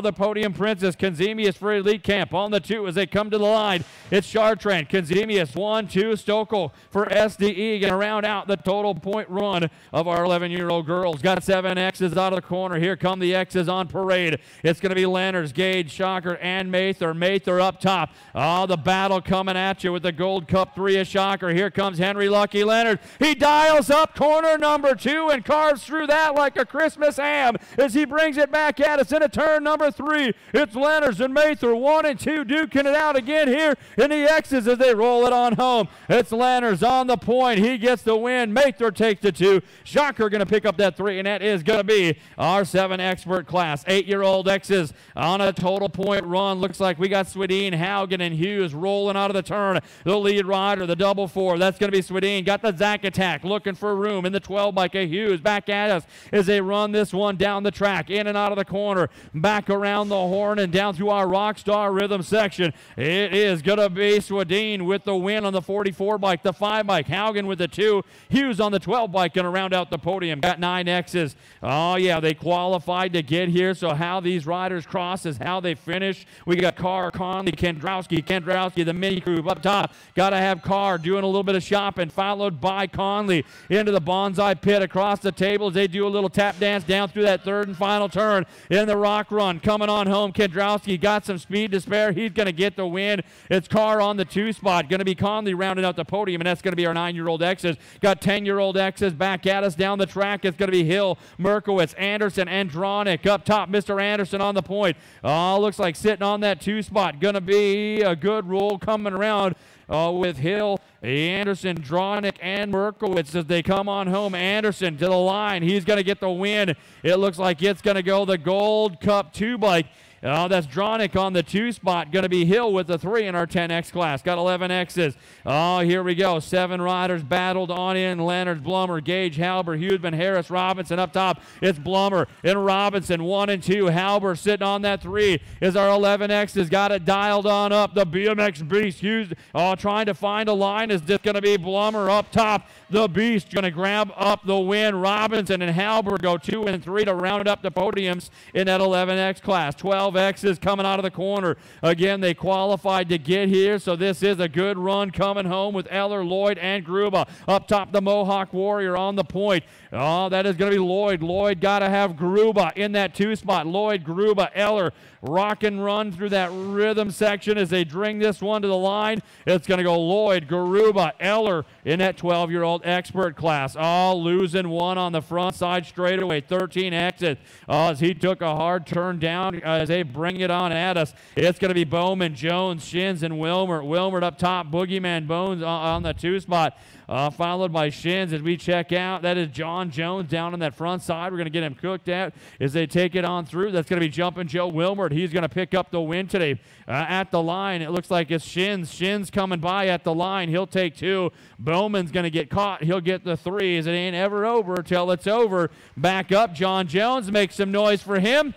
Speaker 1: the Podium Princess, Kenzemius for Elite Camp on the 2 as they come to the line. It's Chartrand, Kenzemius, 1, 2. Stokel for SDE. Going to round out the total point run of our 11-year-old girls. Got 7 X's out of the corner. Here come the X's on parade. It's going to be Lenners, Gage, Shocker, and Mather. Mather up top. The battle coming at you with the Gold Cup 3 of Shocker. Here comes Henry Lucky Leonard. He dials up corner number 2 and carves through that like a Christmas ham as he brings it back at us into turn number 3. It's Lenners and Mather, 1 and 2, duking it out again here in the X's as they roll it on home. It's Lenners on the point. He gets the win. Mather takes the 2. Shocker going to pick up that 3, and that is going to be our 7 expert class. 8-year-old X's on a total point run. Looks like we got Swedeen, Haugen, and Hughes rolling out of the turn. The lead rider, the double 4. That's going to be Swedeen. Got the Zack Attack looking for room in the 12 bike of Hughes back at us as they run this one down the track, in and out of the corner, back around the horn and down through our Rockstar Rhythm section. It is going to be Swedeen with the win on the 44 bike, the 5 bike, Haugen with the 2. Hughes on the 12 bike going to round out the podium. Got 9 X's. Oh, yeah, they qualified to get here, so how these riders cross is is how they finish. We got Carr, Conley, Kendrowski, the mini group up top. Got to have Carr doing a little bit of shopping, followed by Conley into the bonsai pit across the tables. They do a little tap dance down through that third and final turn in the rock run. Coming on home, Kendrowski got some speed to spare. He's going to get the win. It's Carr on the 2 spot. Going to be Conley rounding out the podium, and that's going to be our 9-year-old X's. Got 10-year-old X's back at us down the track. It's going to be Hill, Merkowitz, Anderson, Andronic up top. Mr. Anderson on the point. Oh, looks like sitting on that 2 spot. Going to be a good roll coming around with Hill, Anderson, Dronick, and Merkowitz as they come on home. Anderson to the line. He's going to get the win. It looks like it's going to go the Gold Cup 2 bike. Oh, that's Dronick on the 2 spot. Going to be Hill with the 3 in our 10X class. Got 11 X's. Oh, here we go. 7 riders battled on in. Leonard's, Blummer, Gage, Halber, Hughesman, Harris, Robinson up top. It's Blummer and Robinson, 1 and 2. Halber sitting on that 3 is our 11 X's. Got it dialed on up. The BMX Beast. Hughes trying to find a line is just going to be Blummer up top. The Beast going to grab up the win. Robinson and Halber go 2 and 3 to round up the podiums in that 11X class. 12 X's coming out of the corner. Again, they qualified to get here, so this is a good run coming home with Eller, Lloyd, and Gruba. Up top, the Mohawk Warrior on the point. Oh, that is going to be Lloyd. Lloyd got to have Gruba in that 2 spot. Lloyd, Gruba, Eller, rock and run through that rhythm section as they bring this one to the line. It's going to go Lloyd, Garuba, Eller in that 12-year-old expert class. Oh, losing one on the front side straightaway. 13 exits as he took a hard turn down as they bring it on at us. It's going to be Bowman, Jones, Shins, and Wilmert. Wilmert up top, Boogeyman Bones on the 2 spot. Followed by Shins as we check out. That is John Jones down on that front side. We're going to get him cooked at as they take it on through. That's going to be Jumpin' Joe Wilmert. He's going to pick up the win today. At the line, it looks like it's Shins. Shins coming by at the line. He'll take 2. Bowman's going to get caught. He'll get the 3 as it ain't ever over till it's over. Back up, John Jones. Make some noise for him.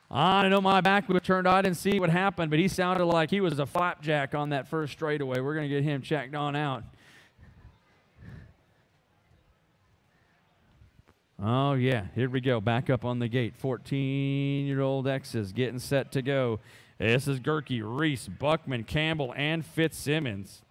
Speaker 1: I know my back was turned. I didn't see what happened, but he sounded like he was a flapjack on that first straightaway. We're going to get him checked on out. Oh, yeah. Here we go. Back up on the gate. 14-year-old X's getting set to go. This is Gerke, Reese, Buckman, Campbell, and Fitzsimmons.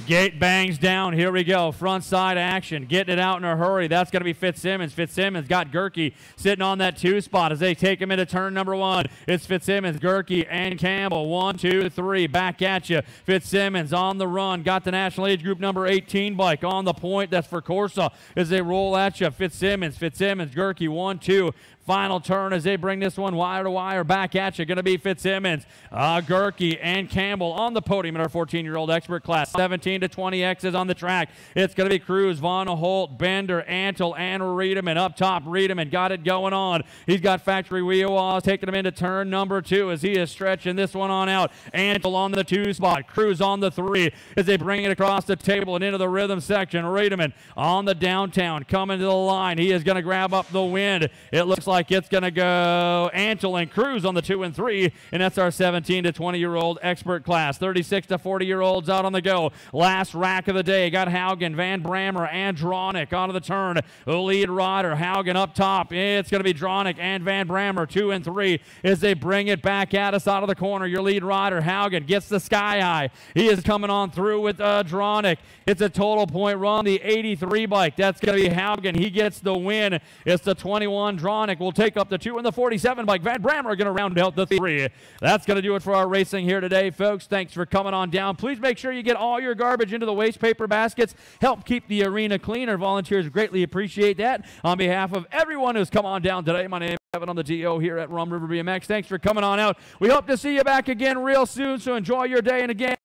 Speaker 1: Gate bangs down. Here we go. Front side action. Getting it out in a hurry. That's going to be Fitzsimmons. Fitzsimmons got Gerke sitting on that 2 spot as they take him into turn number 1. It's Fitzsimmons, Gerke, and Campbell. 1, 2, 3. Back at you. Fitzsimmons on the run. Got the National Age Group number 18 bike on the point. That's for Corsa as they roll at you. Fitzsimmons, Gerke, 1, 2. Final turn as they bring this one wire to wire back at you. Going to be Fitzsimmons, Gerke, and Campbell on the podium in our 14-year-old expert class. 17 to 20 X's on the track. It's going to be Cruz, Von Holt, Bender, Antle, and Riedemann. Up top, Riedemann got it going on. He's got Factory Wheel taking him into turn number 2 as he is stretching this one on out. Antle on the 2 spot. Cruz on the 3 as they bring it across the table and into the rhythm section. Riedemann on the downtown coming to the line. He is going to grab up the win. It looks like it's going to go Antle and Cruz on the 2 and 3, and that's our 17 to 20-year-old expert class. 36 to 40-year-olds out on the go. Last rack of the day. Got Haugen, Van Brammer, and Dronick onto the turn. The lead rider, Haugen up top. It's going to be Dronick and Van Brammer, 2 and 3, as they bring it back at us out of the corner. Your lead rider, Haugen, gets the sky high. He is coming on through with Dronick. It's a total point run. The 83 bike, that's going to be Haugen. He gets the win. It's the 21 Dronick. We'll take up the 2 and the 47 bike. Van Brammer are going to round out the 3. That's going to do it for our racing here today, folks. Thanks for coming on down. Please make sure you get all your garbage into the waste paper baskets. Help keep the arena clean. Our volunteers greatly appreciate that. On behalf of everyone who's come on down today, my name is Kevin on the DO here at Rum River BMX. Thanks for coming on out. We hope to see you back again real soon, so enjoy your day. And again,